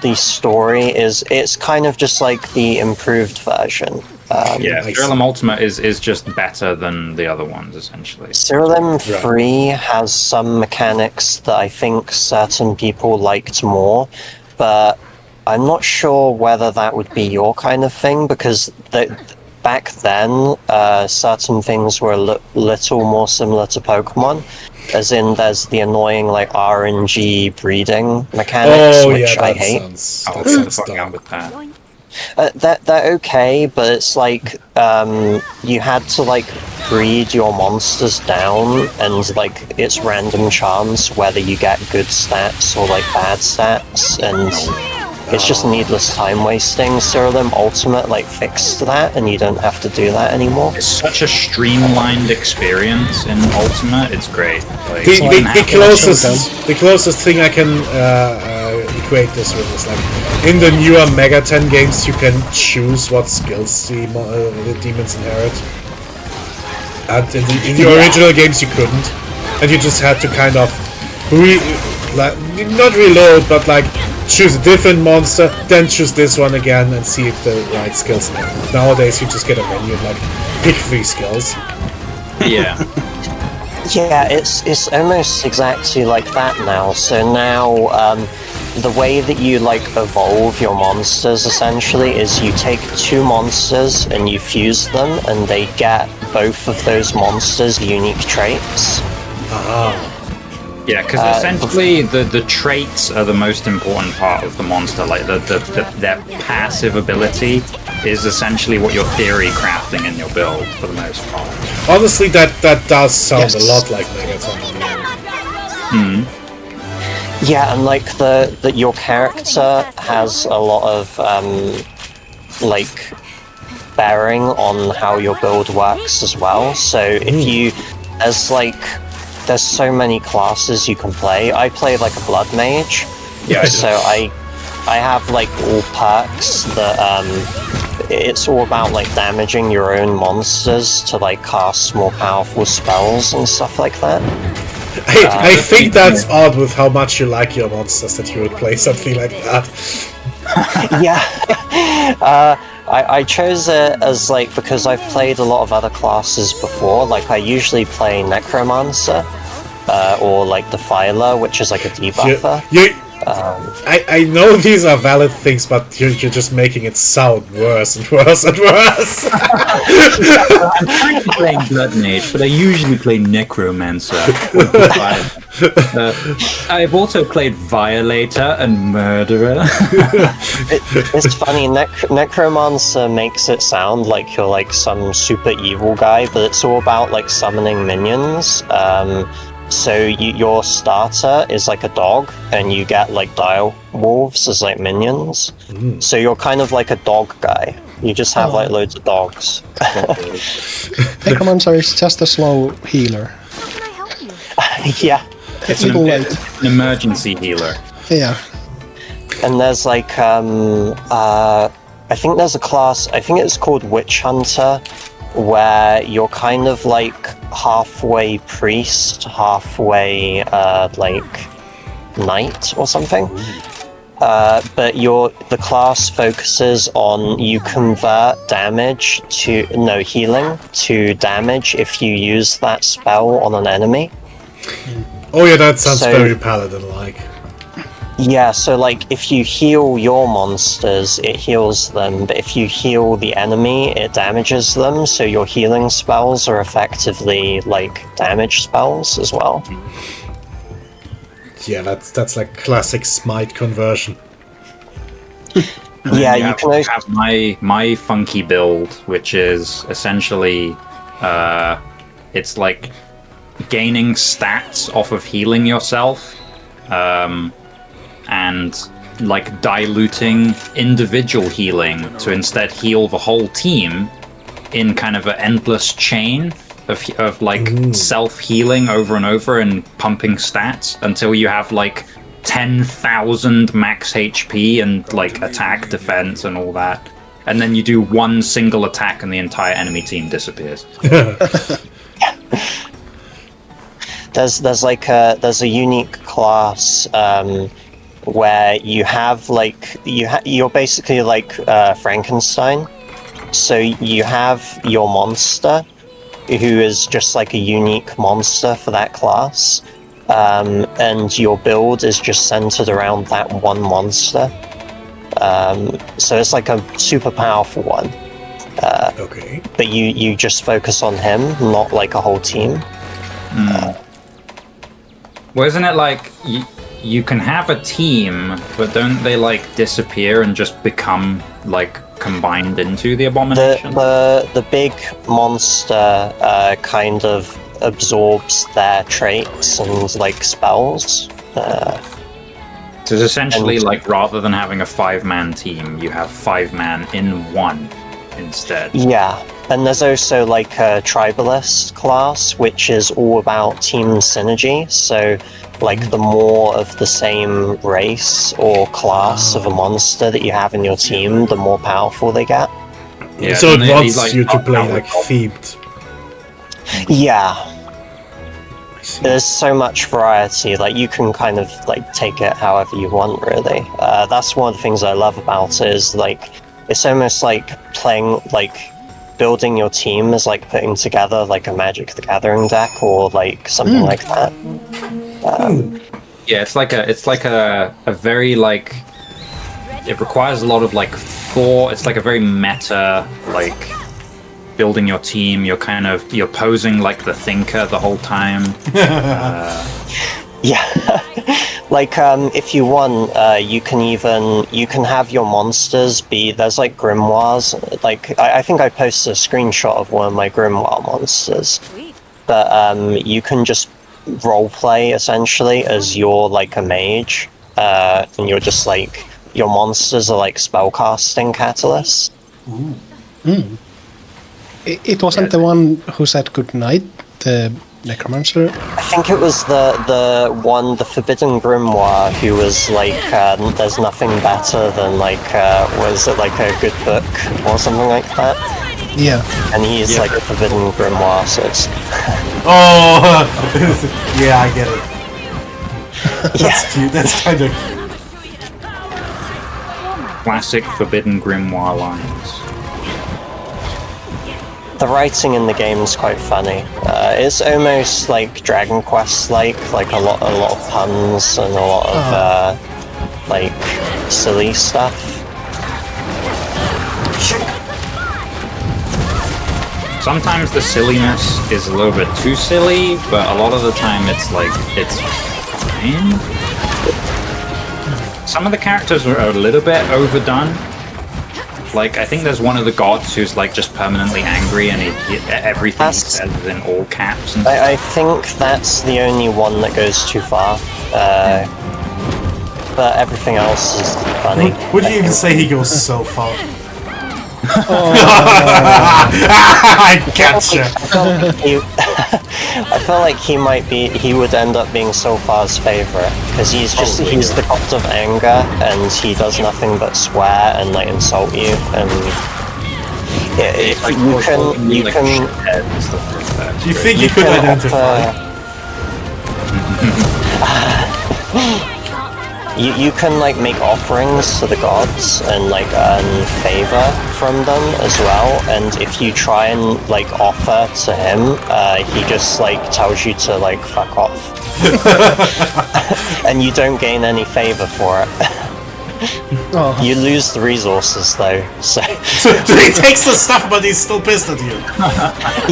the story it's kind of just like the improved version. Cyrillum Ultimate is just better than the other ones, essentially. Cyrillum 3 has some mechanics that I think certain people liked more, but I'm not sure whether that would be your kind of thing, because back then, certain things were a little more similar to Pokemon. As in, there's the annoying like RNG breeding mechanics, Oh which yeah, I that hate. sounds Oh, that sounds fucking dumb. up with that. They're okay, but it's like you had to like breed your monsters down, and like it's random chance whether you get good stats or like bad stats, and it's just needless time wasting. Cerulean Ultimate like fixed that, and you don't have to do that anymore. It's such a streamlined experience in Ultimate. It's great. Like, The, you the, can the have- closest the closest thing I can equate this with is like in the newer Mega 10 games you can choose what skills the demons inherit. And in the original games you couldn't, and you just had to kind of not reload, but like choose a different monster, then choose this one again and see if the right skills inherit. Nowadays you just get a menu of like pick 3 skills. Yeah. Yeah, it's almost exactly like that now. So now, the way that you like evolve your monsters essentially is you take 2 monsters and you fuse them, and they get both of those monsters' unique traits. Yeah, because essentially the traits are the most important part of the monster. Like their passive ability is essentially what you're theory crafting in your build for the most part. Honestly, that does sound Yes. a lot like Megaton. Yeah, and like the your character has a lot of like bearing on how your build works as well. So if you there's so many classes you can play. I play like a blood mage. Yeah, So I have like all perks that it's all about like damaging your own monsters to like cast more powerful spells and stuff like that. I think that's odd with how much you like your monsters that you would play something like that. Yeah. I chose it as like because I've played a lot of other classes before. Like I usually play Necromancer or like Defiler, which is like a debuffer. I know these are valid things, but you're just making it sound worse and worse and worse. I'm currently playing Blood Mage, but I usually play Necromancer. I've also played Violator and Murderer. It's funny, Necromancer makes it sound like you're like some super evil guy, but it's all about like summoning minions. So your starter is like a dog, and you get like dire wolves as like minions. So you're kind of like a dog guy. You just have like loads of dogs. Necromancer is just a slow healer. Yeah. It's Evil Light. an emergency healer. Yeah. And there's like I think there's a class, I think it's called Witch Hunter, where you're kind of like halfway priest, halfway like knight or something. But the class focuses on you convert damage to healing to damage if you use that spell on an enemy. Oh yeah, that sounds So- very paladin-like. Yeah, so like if you heal your monsters, it heals them, but if you heal the enemy, it damages them, so your healing spells are effectively like damage spells as well. Yeah, that's like classic smite conversion. Yeah, you can also have my funky build, which is essentially it's like gaining stats off of healing yourself, and like diluting individual healing to instead heal the whole team in kind of an endless chain of like self-healing over and over and pumping stats until you have like 10,000 max HP and like attack, defense, and all that. And then you do one single attack and the entire enemy team disappears. there's a unique class where you have like you're basically like Frankenstein. So you have your monster, who is just like a unique monster for that class, and your build is just centered around that one monster. So it's like a super powerful one, Okay. but you just focus on him, not like a whole team. Well, isn't it like you can have a team, but don't they like disappear and just become like combined into the abomination? The big monster kind of absorbs their traits and like spells. So it's essentially like rather than having a 5-man team, you have 5-man in one instead. Yeah, and there's also like a tribalist class, which is all about team synergy. So, like, the more of the same race or class of a monster that you have in your team, the more powerful they get. Yeah, so and it they, wants like, you to up play down like the top. themed. Yeah, I see. there's so much variety. Like, you can kind of like take it however you want, really. That's one of the things I love about it. Is like it's almost like playing like building your team is like putting together like a Magic the Gathering deck or like something like that. Yeah, it's like a very like it requires a lot of like thought. It's like a very meta like building your team. You're posing like the thinker the whole time. Yeah, like if you want, you can have your monsters be there's like grimoires. Like I think I posted a screenshot of one of my grimoire monsters, but you can just roleplay essentially as you're like a mage, and you're just like your monsters are like spellcasting catalysts. It wasn't the one who said good night, the necromancer. I think it was the one, the Forbidden Grimoire, who was like, there's nothing better than like, was it like a good book or something like that? Yeah. And he's like a Forbidden Grimoire, so it's... Oh, yeah, I get it. That's cute. That's kind of Classic Forbidden Grimoire lines. The writing in the game is quite funny. It's almost like Dragon Quest like a lot of puns and a lot of like silly stuff. Sometimes the silliness is a little bit too silly, but a lot of the time it's like it's fine. Some of the characters are a little bit overdone. Like, I think there's one of the gods who's like just permanently angry and everything he says in all caps. And I think that's the only one that goes too far. But everything else is funny. Would you even say he goes so far? I gotcha. I feel like he would end up being Sofar's favorite because he's the god of anger and he does nothing but swear and like insult you and if like, you can shithead and stuff like that. Do you think you could identify? You can like make offerings to the gods and like earn favor from them as well, and if you try and like offer to him, he just like tells you to like fuck off. And you don't gain any favor for it. Oh. You lose the resources though, so So he takes the stuff, but he's still pissed at you.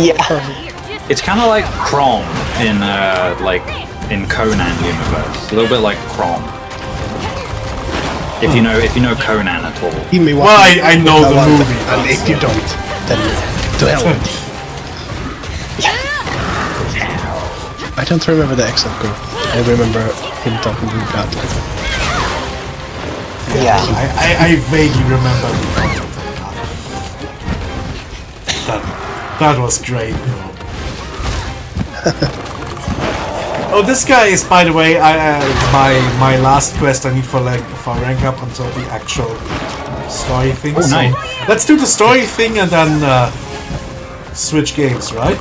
yeah. It's kind of like Chrome in Conan universe. A little bit like Chrome. If you know Conan at all. Give me one. Well, I know the one, movie, and but- if you don't, then to hell. I don't remember the exact quote. I remember him talking to God. Yeah. I vaguely remember. That was great. Oh, this guy is, by the way, my last quest I need for rank up until the actual story thing. Oh, so nice. let's do the story thing and then switch games, right?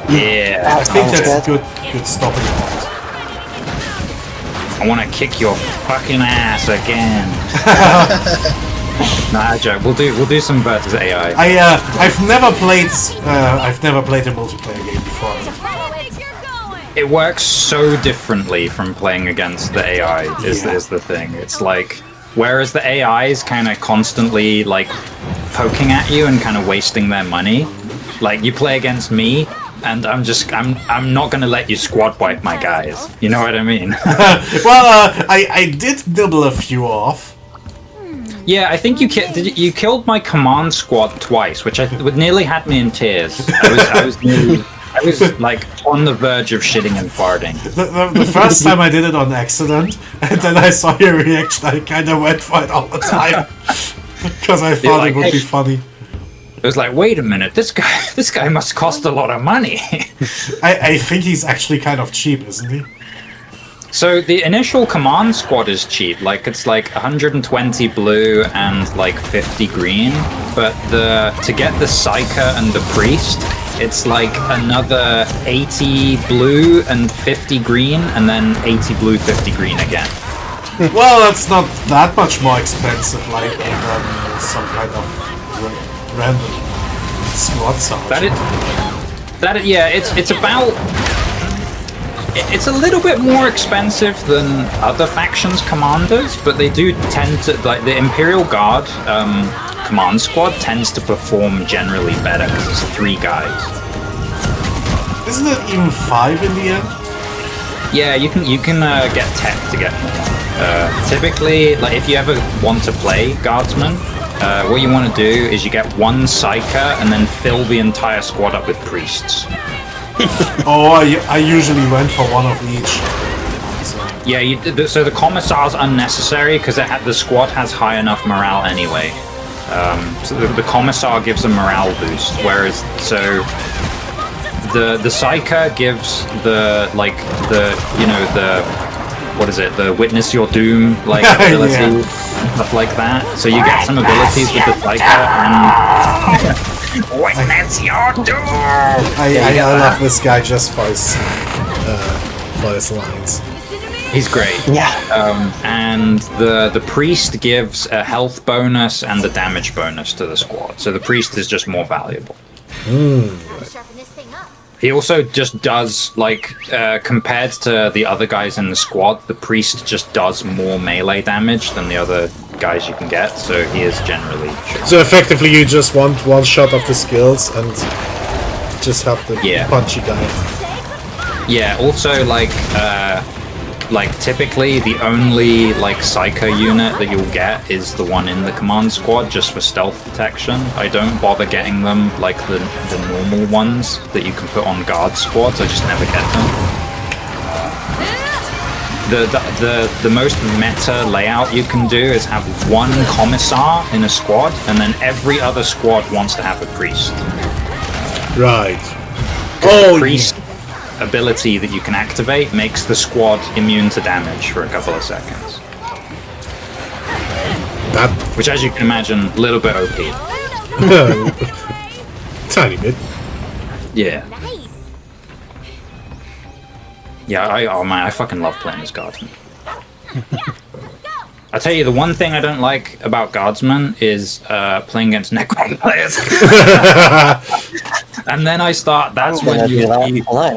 Yeah. I think Sounds that's good. good stopping point. I want to kick your fucking ass again. Nah, joke. We'll do some versus AI. I've never played a multiplayer game before. It works so differently from playing against the AI. Is the thing? It's like whereas the AI is kind of constantly like poking at you and kind of wasting their money. Like you play against me, and I'm not gonna let you squad wipe my guys. You know what I mean? Well, I did nibble a few off. Yeah, I think you killed my command squad twice, which nearly had me in tears. I was like on the verge of shitting and farting. The first time I did it on accident, and then I saw your reaction, I kind of went for it all the time. Because I thought it would be funny. It was like, wait a minute, this guy must cost a lot of money. I think he's actually kind of cheap, isn't he? So the initial command squad is cheap, like it's like 120 blue and like 50 green, but to get the Psyker and the Priest, it's like another 80 blue and 50 green, and then 80 blue, 50 green again. Well, that's not that much more expensive, like some kind of random squad sergeant. Yeah, it's about. It's a little bit more expensive than other factions' commanders, but they do tend to, like the Imperial Guard command squad tends to perform generally better because it's 3 guys. Isn't it even 5 in the end? Yeah, you can get tech to get more. Typically, like if you ever want to play Guardsman, what you want to do is you get 1 Psyker and then fill the entire squad up with Priests. Oh, I usually went for 1 of each. Yeah, so the Commissar's unnecessary because the squad has high enough morale anyway. So the Commissar gives a morale boost, whereas the Psyker gives the Witness Your Doom ability, yeah. Stuff like that. So you get some abilities with the Psyker and Witness Your Doom. I love this guy just for his lines. He's great. Yeah. And the Priest gives a health bonus and a damage bonus to the squad. So the Priest is just more valuable. He also just does, compared to the other guys in the squad, the Priest just does more melee damage than the other guys you can get, so he is generally... So effectively you just want 1 shot of the skills and just have the punchy guy. Yeah, also, typically the only Psycho unit that you'll get is the one in the command squad just for stealth detection. I don't bother getting them like the normal ones that you can put on guard squads. I just never get them. The most meta layout you can do is have 1 Commissar in a squad, and then every other squad wants to have a Priest. Right. The Priest ability that you can activate makes the squad immune to damage for a couple of seconds. Which, as you can imagine, a little bit OP. Tiny bit. Yeah. Yeah, I fucking love playing as Guardsman. I tell you, the one thing I don't like about Guardsman is playing against Necron players. And then that's when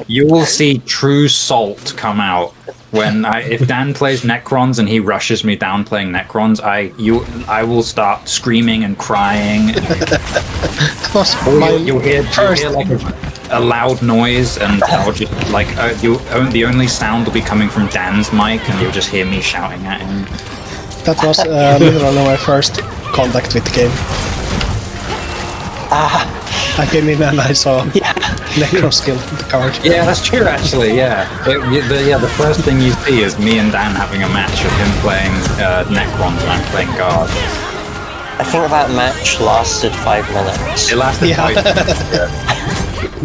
you will see true salt come out. If Dan plays Necrons and he rushes me down playing Necrons, I will start screaming and crying. You'll hear a loud noise, and I'll just the only sound will be coming from Dan's mic, and you'll just hear me shouting at him. That was literally my first contact with the game. I came in and I saw Necro skill, the card. Yeah, that's true actually, yeah. The first thing you see is me and Dan having a match of him playing Necrons and I'm playing Guard. I think that match lasted 5 minutes. It lasted 5 minutes, yeah.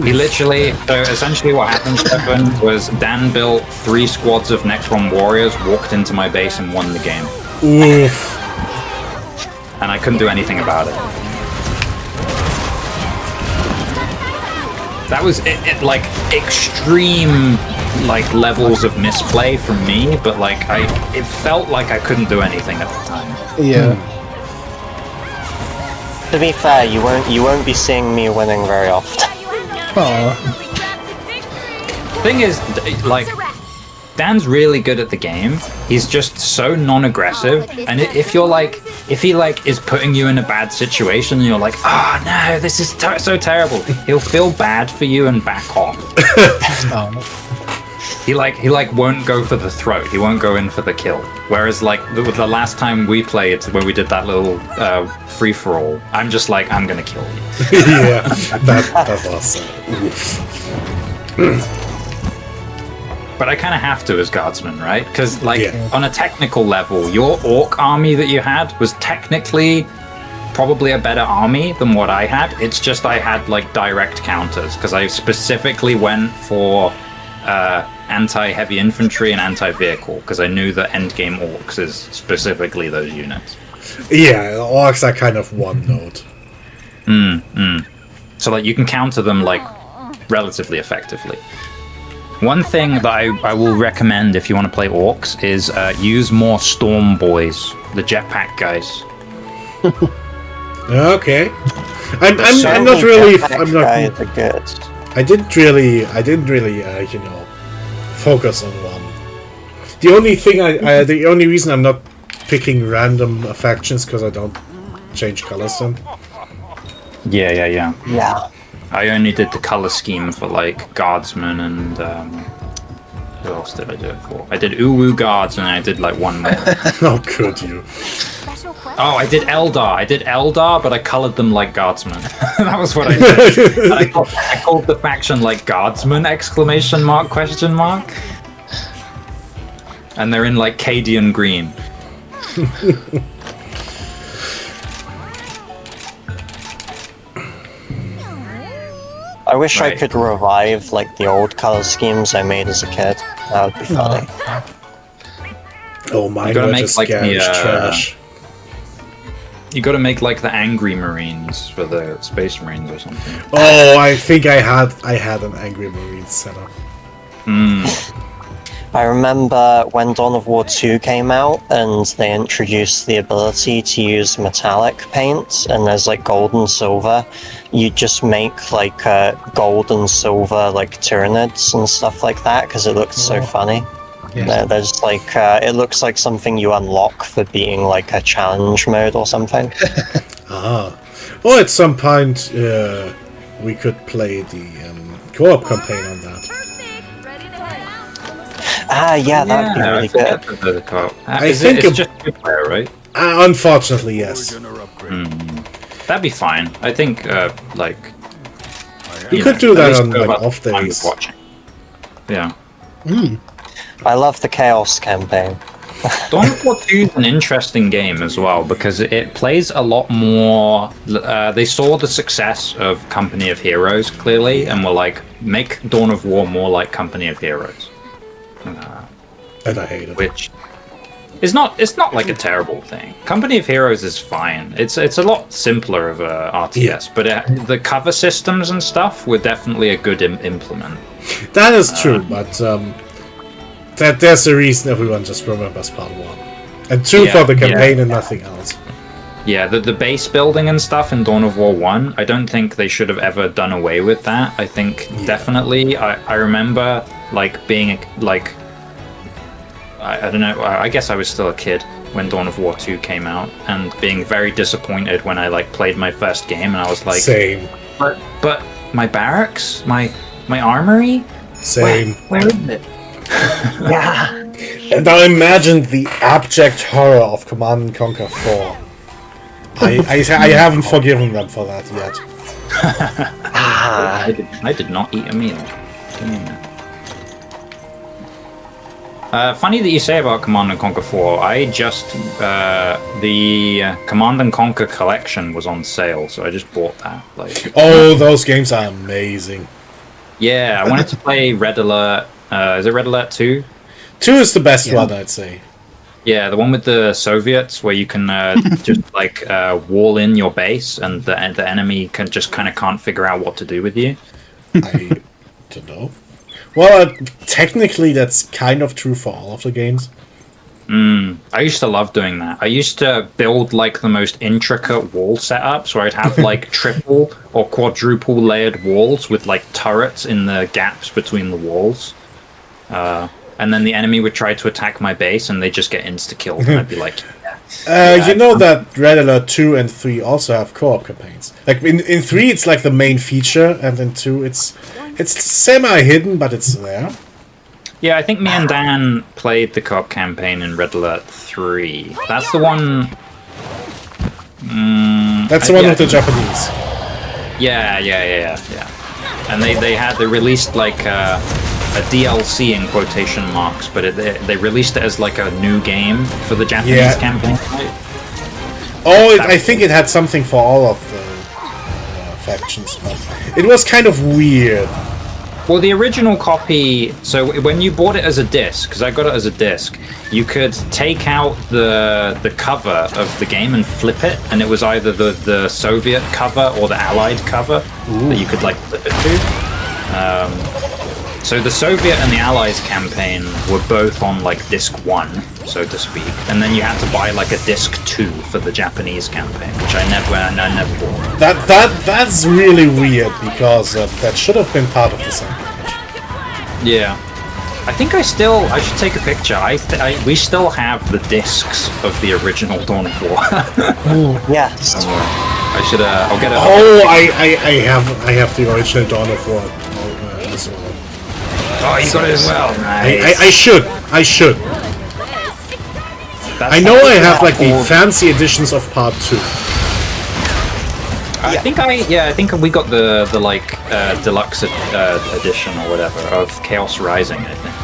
He literally, so essentially what happened, Stefan, was Dan built 3 squads of Necron warriors, walked into my base and won the game. Oof. And I couldn't do anything about it. That was extreme levels of misplay from me, but it felt like I couldn't do anything at the time. Yeah. To be fair, you won't be seeing me winning very often. Thing is, Dan's really good at the game. He's just so non-aggressive, and if you're if he like is putting you in a bad situation and you're like, oh no, this is so terrible, he'll feel bad for you and back off. He won't go for the throat. He won't go in for the kill. Whereas like the last time we played, when we did that little free for all, I'm just like, I'm gonna kill you. Yeah, that was oof. But I kind of have to as guardsman, right? Because like Yeah. on a technical level, your orc army that you had was technically probably a better army than what I had. It's just I had like direct counters because I specifically went for anti-heavy infantry and anti-vehicle because I knew that endgame orcs is specifically those units. Yeah, orcs are kind of one note. So like you can counter them like relatively effectively. One thing that I will recommend if you want to play orcs is use more storm boys, the jetpack guys. Okay. I'm not really. I'm not. The good. I didn't really, focus on one. The only thing the only reason I'm not picking random factions because I don't change colors then. Yeah. Yeah. I only did the color scheme for like guardsmen and who else did I do it for? I did Uwu guards and I did like one more. How could you? Oh, I did Eldar, but I colored them like guardsmen. That was what I did. I called the faction like guardsmen ! Question mark. And they're in like Cadian green. I wish I Right. could revive like the old color schemes I made as a kid. That would be funny. Oh, mine gotta were make, just like, the, garish trash. You got to make like the angry marines for the space marines or something. Oh, I think I had an Angry Marine setup. I remember when Dawn of War 2 came out and they introduced the ability to use metallic paint and there's like gold and silver. You just make like gold and silver like Tyranids and stuff like that because it looks so funny. Yes. There's like it looks like something you unlock for being like a challenge mode or something. Ah. Well, at some point we could play the co-op campaign on that. Ah, yeah, that'd be I really forget good. the co-op. I think it's just two-player, right? Unfortunately, yes. Origin or upgrade. That'd be fine. I think like You could do at that least on go like about off the time days. of watching. Yeah. I love the Chaos campaign. Dawn of War 2 is an interesting game as well because it plays a lot more. They saw the success of Company of Heroes clearly and were like, make Dawn of War more like Company of Heroes, And I hate it. which is not. It's not like a terrible thing. Company of Heroes is fine. It's a lot simpler of a RTS, but the cover systems and stuff were definitely a good implement. That is true, but there's a reason everyone just remembers part 1. And 2 Yeah, for the campaign yeah. and nothing else. Yeah, the base building and stuff in Dawn of War 1, I don't think they should have ever done away with that. I think definitely, I remember, like, being, like, I don't know, I guess I was still a kid when Dawn of War 2 came out, and being very disappointed when I, like, played my first game, and I was like, Same. but my barracks? My armory? Same. Where is it? Yeah. And now imagine the abject horror of Command & Conquer 4. I haven't forgiven them for that yet. I did not eat a meal. Give me a minute. Funny that you say about Command & Conquer 4. I just the Command & Conquer collection was on sale, so I just bought that. Like, Oh, those games are amazing. yeah, I wanted to play Red Alert. Is it Red Alert 2? 2 is the best one, I'd say. Yeah, the one with the Soviets, where you can just like wall in your base, and the enemy can just kind of can't figure out what to do with you. I don't know. Well, technically that's kind of true for all of the games. I used to love doing that. I used to build like the most intricate wall setups where I'd have like triple or quadruple layered walls with like turrets in the gaps between the walls. And then the enemy would try to attack my base and they'd just get insta-killed. And I'd be like, yes. You know that Red Alert 2 and 3 also have co-op campaigns. Like in 3 it's like the main feature, and in 2 it's semi-hidden, but it's there. Yeah, I think me and Dan played the co-op campaign in Red Alert 3. That's the one... That's the one with the Japanese. Yeah. And they released like a DLC in quotation marks, but they released it as like a new game for the Japanese campaign. Oh, I think it had something for all of the factions, but it was kind of weird. Well, the original copy, so when you bought it as a disc, because I got it as a disc, you could take out the cover of the game and flip it, and it was either the Soviet cover or the Allied cover that you could like flip it to. So the Soviet and the Allies campaign were both on like disc 1, so to speak, and then you had to buy like a disc 2 for the Japanese campaign, which I never bought. That's really weird, because that should have been part of the same package. Yeah, I think I should take a picture. We still have the discs of the original Dawn of War. Yes. I should. I'll get it. Oh, I have the original Dawn of War as well. Oh, you got it as well. Nice. I should. I know I have like the fancy editions of Part 2. I think we got the like deluxe edition or whatever of Chaos Rising. I think.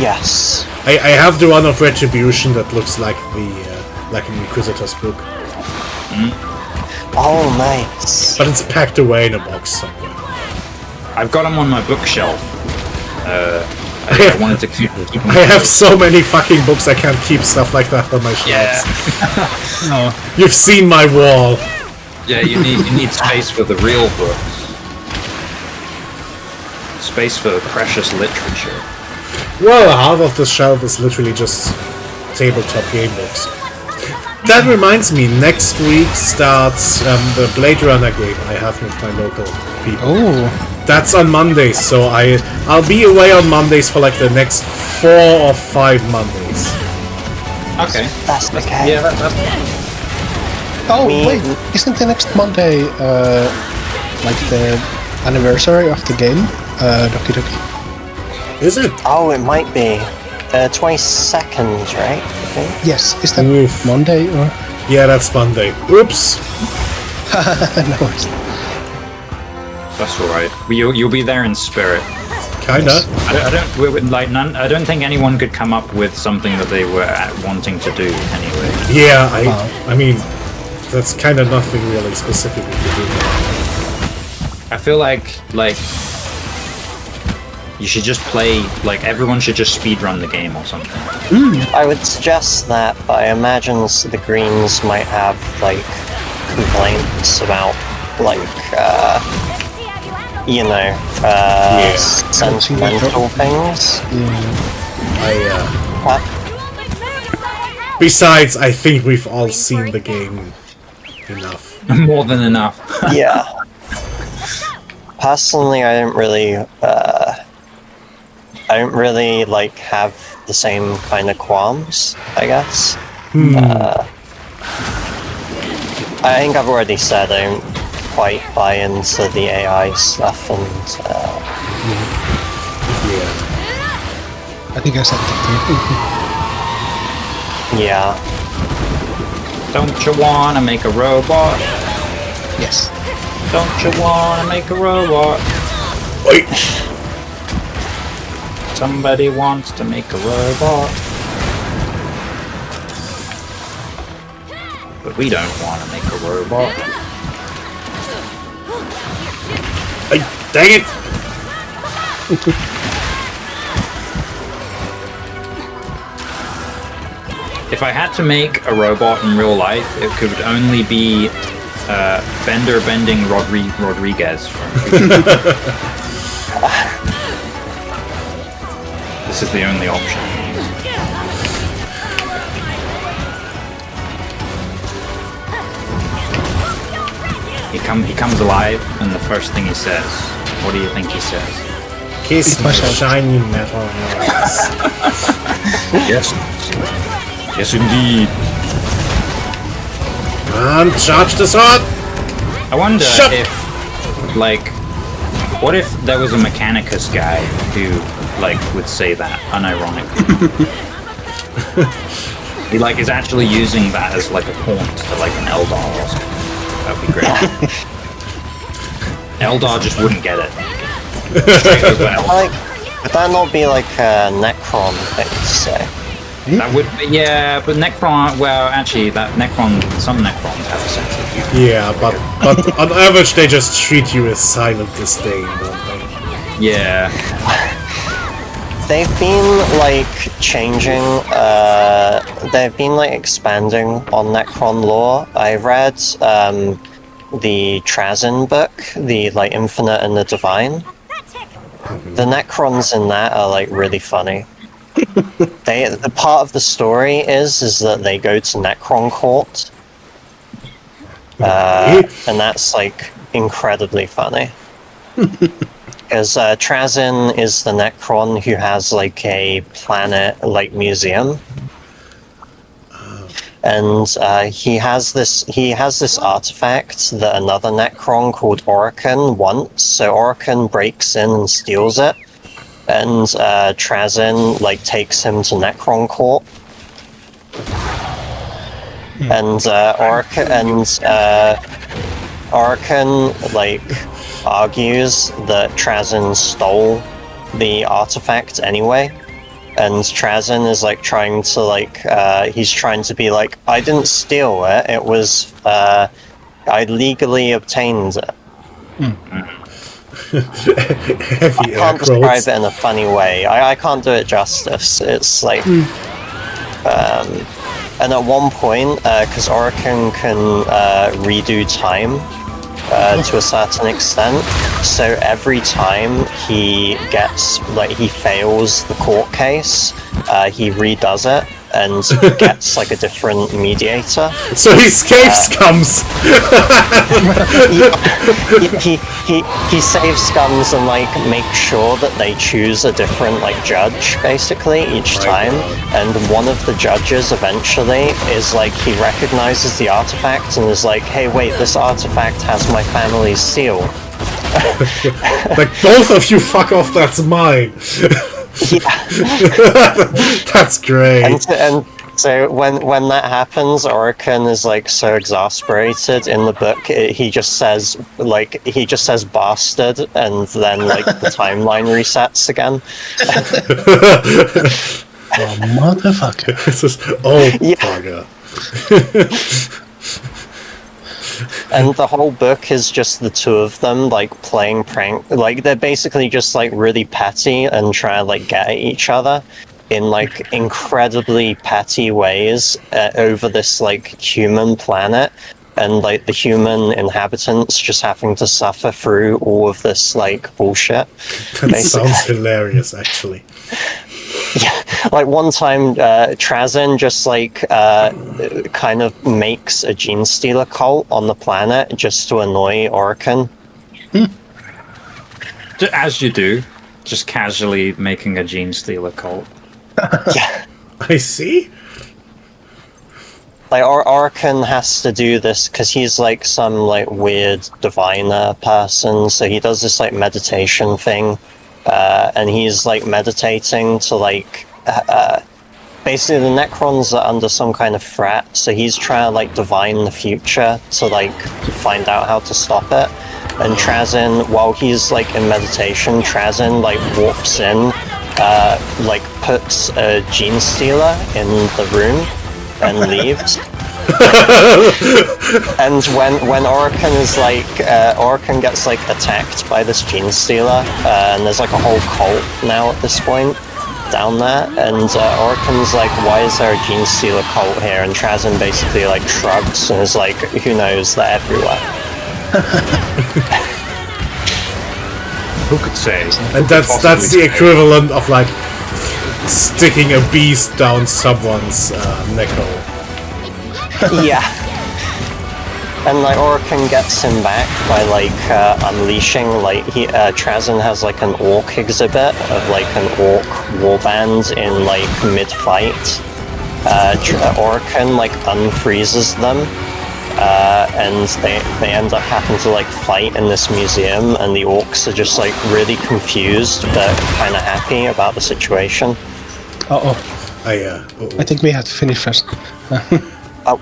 Yes. I have the one of Retribution that looks like like an Inquisitor's book, Oh, nice. but it's packed away in a box somewhere. I've got them on my bookshelf. I wanted to keep them. I have so many fucking books, I can't keep stuff like that on my shelves. Yeah. You've seen my wall. Yeah, you need space for the real books. Space for precious literature. Well, half of the shelf is literally just tabletop game books. That reminds me, next week starts the Blade Runner game I have with my local people. Oh. That's on Mondays, so I'll be away on Mondays for like the next 4 or 5 Mondays. Okay. That's okay. Yeah, that's Oh, Me- wait. Isn't the next Monday like the anniversary of the game? Doki Doki. Is it? Oh, it might be. 22nd, right? I think. Yes. Is that Oof. Monday or? Yeah, that's Monday. Oops. No, it's That's all right. You'll be there in spirit. Kinda. I don't think anyone could come up with something that they were wanting to do anyway. Yeah, I mean, that's kind of nothing really specific we could do. I feel like you should just play, like everyone should just speedrun the game or something. I would suggest that, but I imagine the Greens might have, like, complaints about, like, sentimental things. Besides, I think we've all seen the game enough. More than enough. Yeah. Personally, I don't really like have the same kind of qualms, I guess. I think I've already said I don't quite buy into the AI stuff, and I think I said that yeah. Don't you wanna make a robot? too. Yes. Don't you wanna make a robot? Wait. Somebody wants to make a robot. But we don't wanna make a robot. Ay, dang it! If I had to make a robot in real life, it could only be Bender Bending Rodriguez from This is the only option. He comes alive, and the first thing he says, what do you think he says? Kiss my shiny metal eyes. Yes. Yes, indeed. And charge the sword! I wonder Shut- if, like, what if there was a Mechanicus guy who, like, would say that unironically? He, like, is actually using that as, like, a taunt to, like, an Eldar or something. That'd be great. Eldar just wouldn't get it. Straight over Eldar. Like, would that not be like a Necron thing to say? That would be, yeah, but Necron, well, actually, some Necrons have a sense of humor. Yeah, but on average they just treat you with silent disdain, don't they? Yeah. They've been like changing, they've been like expanding on Necron lore. I read the Trazyn book, the like Infinite and the Divine. The Necrons in that are like really funny. The part of the story is that they go to Necron Court, and that's like incredibly funny. Because Trazyn is the Necron who has like a planet like museum, and he has this artifact that another Necron called Orokin wants. So Orokin breaks in and steals it, and Trazyn like takes him to Necron Court, and Orokin like argues that Trazyn stole the artifact anyway, and Trazyn is like trying to like he's trying to be like, I didn't steal it, it was I legally obtained it. I can't describe it in a funny way. I can't do it justice. It's like and at one point, because Orokin can redo time to a certain extent, so every time he fails the court case, he redoes it and gets like a different mediator. So he saves scums! he saves scums and like makes sure that they choose a different like judge basically each time, and one of the judges eventually is like, he recognizes the artifact and is like, hey wait, this artifact has my family's seal. Like, both of you fuck off, that's mine! Yeah. That's great. And so when that happens, Orokin is like so exasperated in the book. He just says bastard, and then like the timeline resets again. Oh, motherfucker. This is Yeah. bugger. And the whole book is just the two of them like playing prank. Like, they're basically just like really petty and try to like get at each other in like incredibly petty ways over this like human planet, and like the human inhabitants just having to suffer through all of this like bullshit. That sounds hilarious, actually. Yeah, like one time, Trazyn just like kind of makes a gene stealer cult on the planet just to annoy Orokin. As you do, just casually making a gene stealer cult. Yeah, I see. like Orokin has to do this because he's like some like weird diviner person, so he does this like meditation thing. And he's like meditating to like basically the Necrons are under some kind of threat, so he's trying to like divine the future to like find out how to stop it. And Trazyn, while he's like in meditation, Trazyn like warps in, like puts a gene stealer in the room and leaves. And when Orokin is like Orokin gets like attacked by this gene stealer, and there's like a whole cult now at this point down there, and Orokin's like, why is there a gene stealer cult here? And Trazyn basically like shrugs and is like, who knows, they're everywhere. Who could say? And that's the equivalent of like sticking a beast down someone's neck-hole. Yeah. And like Orokin gets him back by like unleashing like Trazyn has like an orc exhibit of like an orc warband in like mid-fight. Orokin like unfreezes them and they end up having to like fight in this museum, and the orcs are just like really confused but kind of happy about the situation. Uh-oh. Uh-oh. I think we have to finish first. Oh,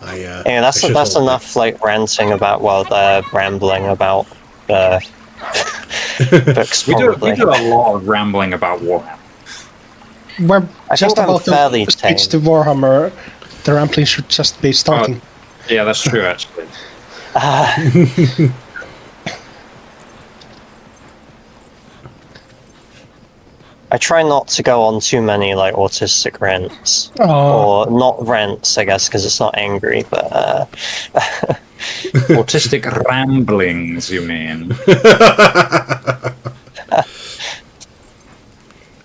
I yeah, that's should hold enough like ranting about, well, rambling about books We probably. do a lot of rambling about Warhammer. We're I just think I'm about fairly to switch to tame. Warhammer. The rambling should just be starting. Yeah, that's true, actually. I try not to go on too many like autistic rants, Oh, or not rants, I guess, because it's not angry, but Autistic ramblings, you mean?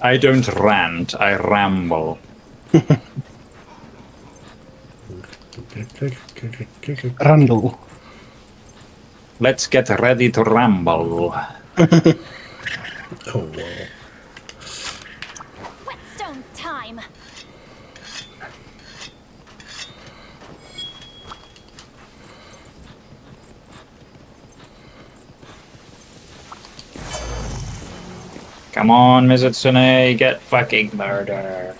I don't rant, I ramble. Randall. Let's get ready to ramble. Oh, wow. Whetstone time. Come on, Mizutsune, get fucking murder.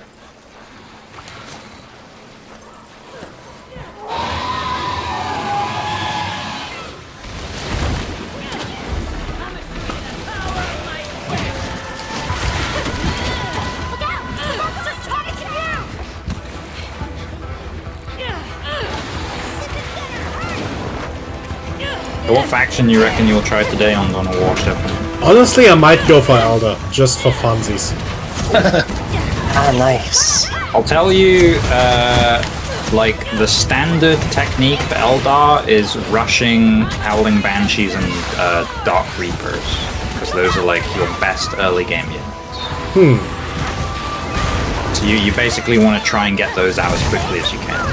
Look out! Monsters targeting you! What faction you reckon you'll try today on Dawn of War, Stefan? Honestly, I might go for Elder, just for funsies. ah, nice. I'll tell you, like, the standard technique for Eldar is rushing Howling Banshees and Dark Reapers, because those are, like, your best early game units. So you basically want to try and get those out as quickly as you can.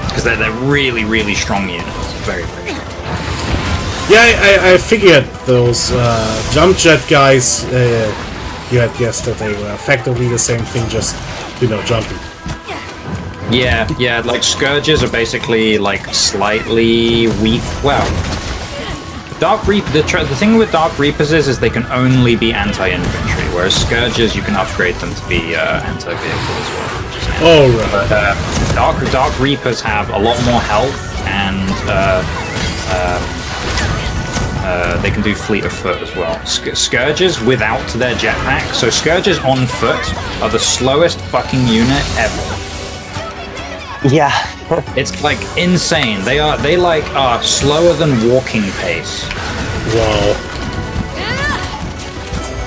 Because they're really, really strong units. Very, very strong. Yeah, I figured those jump jet guys you had yesterday were effectively the same thing, just, jumping. Yeah, like Scourges are basically, like, slightly weak. Well, Dark Reaper, the thing with Dark Reapers is they can only be anti-infantry, whereas Scourges, you can upgrade them to be anti-vehicle as well. Which is handy. Oh, right. But Dark Reapers have a lot more health, and they can do fleet of foot as well. Scourges without their jetpack, so Scourges on foot are the slowest fucking unit ever. Yeah. It's like insane. They are slower than walking pace. Wow.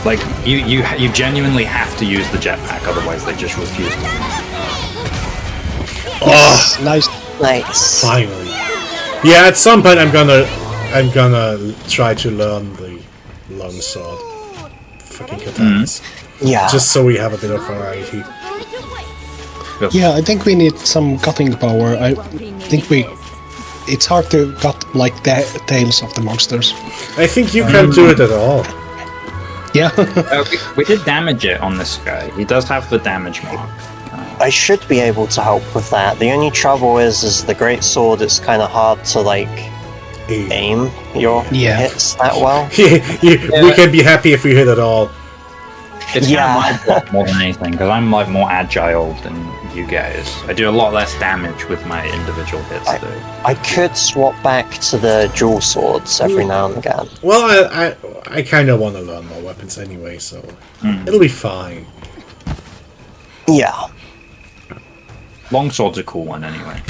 Like you genuinely have to use the jetpack, otherwise they just refuse to. Oh, nice. Nice. finally. Yeah, at some point I'm gonna try to learn the longsword. Fucking katanas. Yeah. Just so we have a bit of variety. Yeah, I think we need some cutting power. I think it's hard to cut like the tails of the monsters. I think you can't do it at all. Yeah. We did damage it on this guy. He does have the damage mark. I should be able to help with that. The only trouble is the great sword. It's kind of hard to like aim your Yeah. hits that well. We can be happy if we hit at all. It's Yeah. kind of my block more than anything, because I'm like more agile than you guys. I do a lot less damage with my individual hits though. I could swap back to the dual swords every now and again. Well, I kind of want to learn more weapons anyway, so it'll be fine. Yeah. Longsword's a cool one anyway.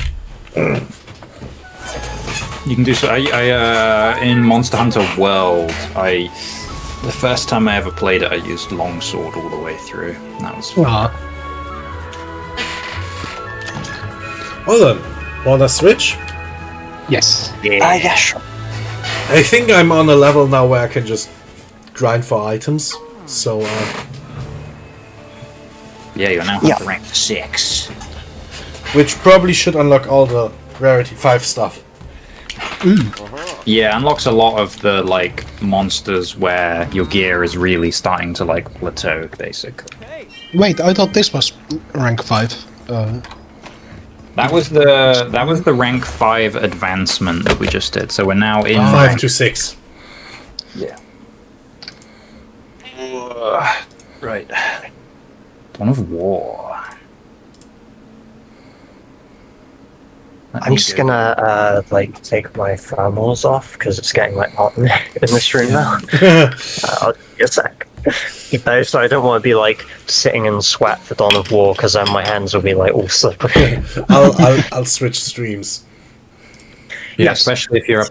You can do so. In Monster Hunter World, the first time I ever played it, I used longsword all the way through. That was fun. Well then, wanna switch? Yes. Yeah, sure. I think I'm on a level now where I can just grind for items. So, Yeah, you're now Yeah. up to rank 6. which probably should unlock all the rarity 5 stuff. Yeah, unlocks a lot of the like monsters where your gear is really starting to like plateau, basically. Wait, I thought this was rank 5. That was the rank 5 advancement that we just did. So we're now in 5 rank- to 6. Yeah. Right. Dawn of War. Let I'm me just go- gonna like take my thermals off because it's getting like hot in this room now. I'll give you a sec. So I don't want to be like sitting in sweat for Dawn of War because then my hands will be like all slippery. I'll switch streams. Yeah, Yes. especially if you're up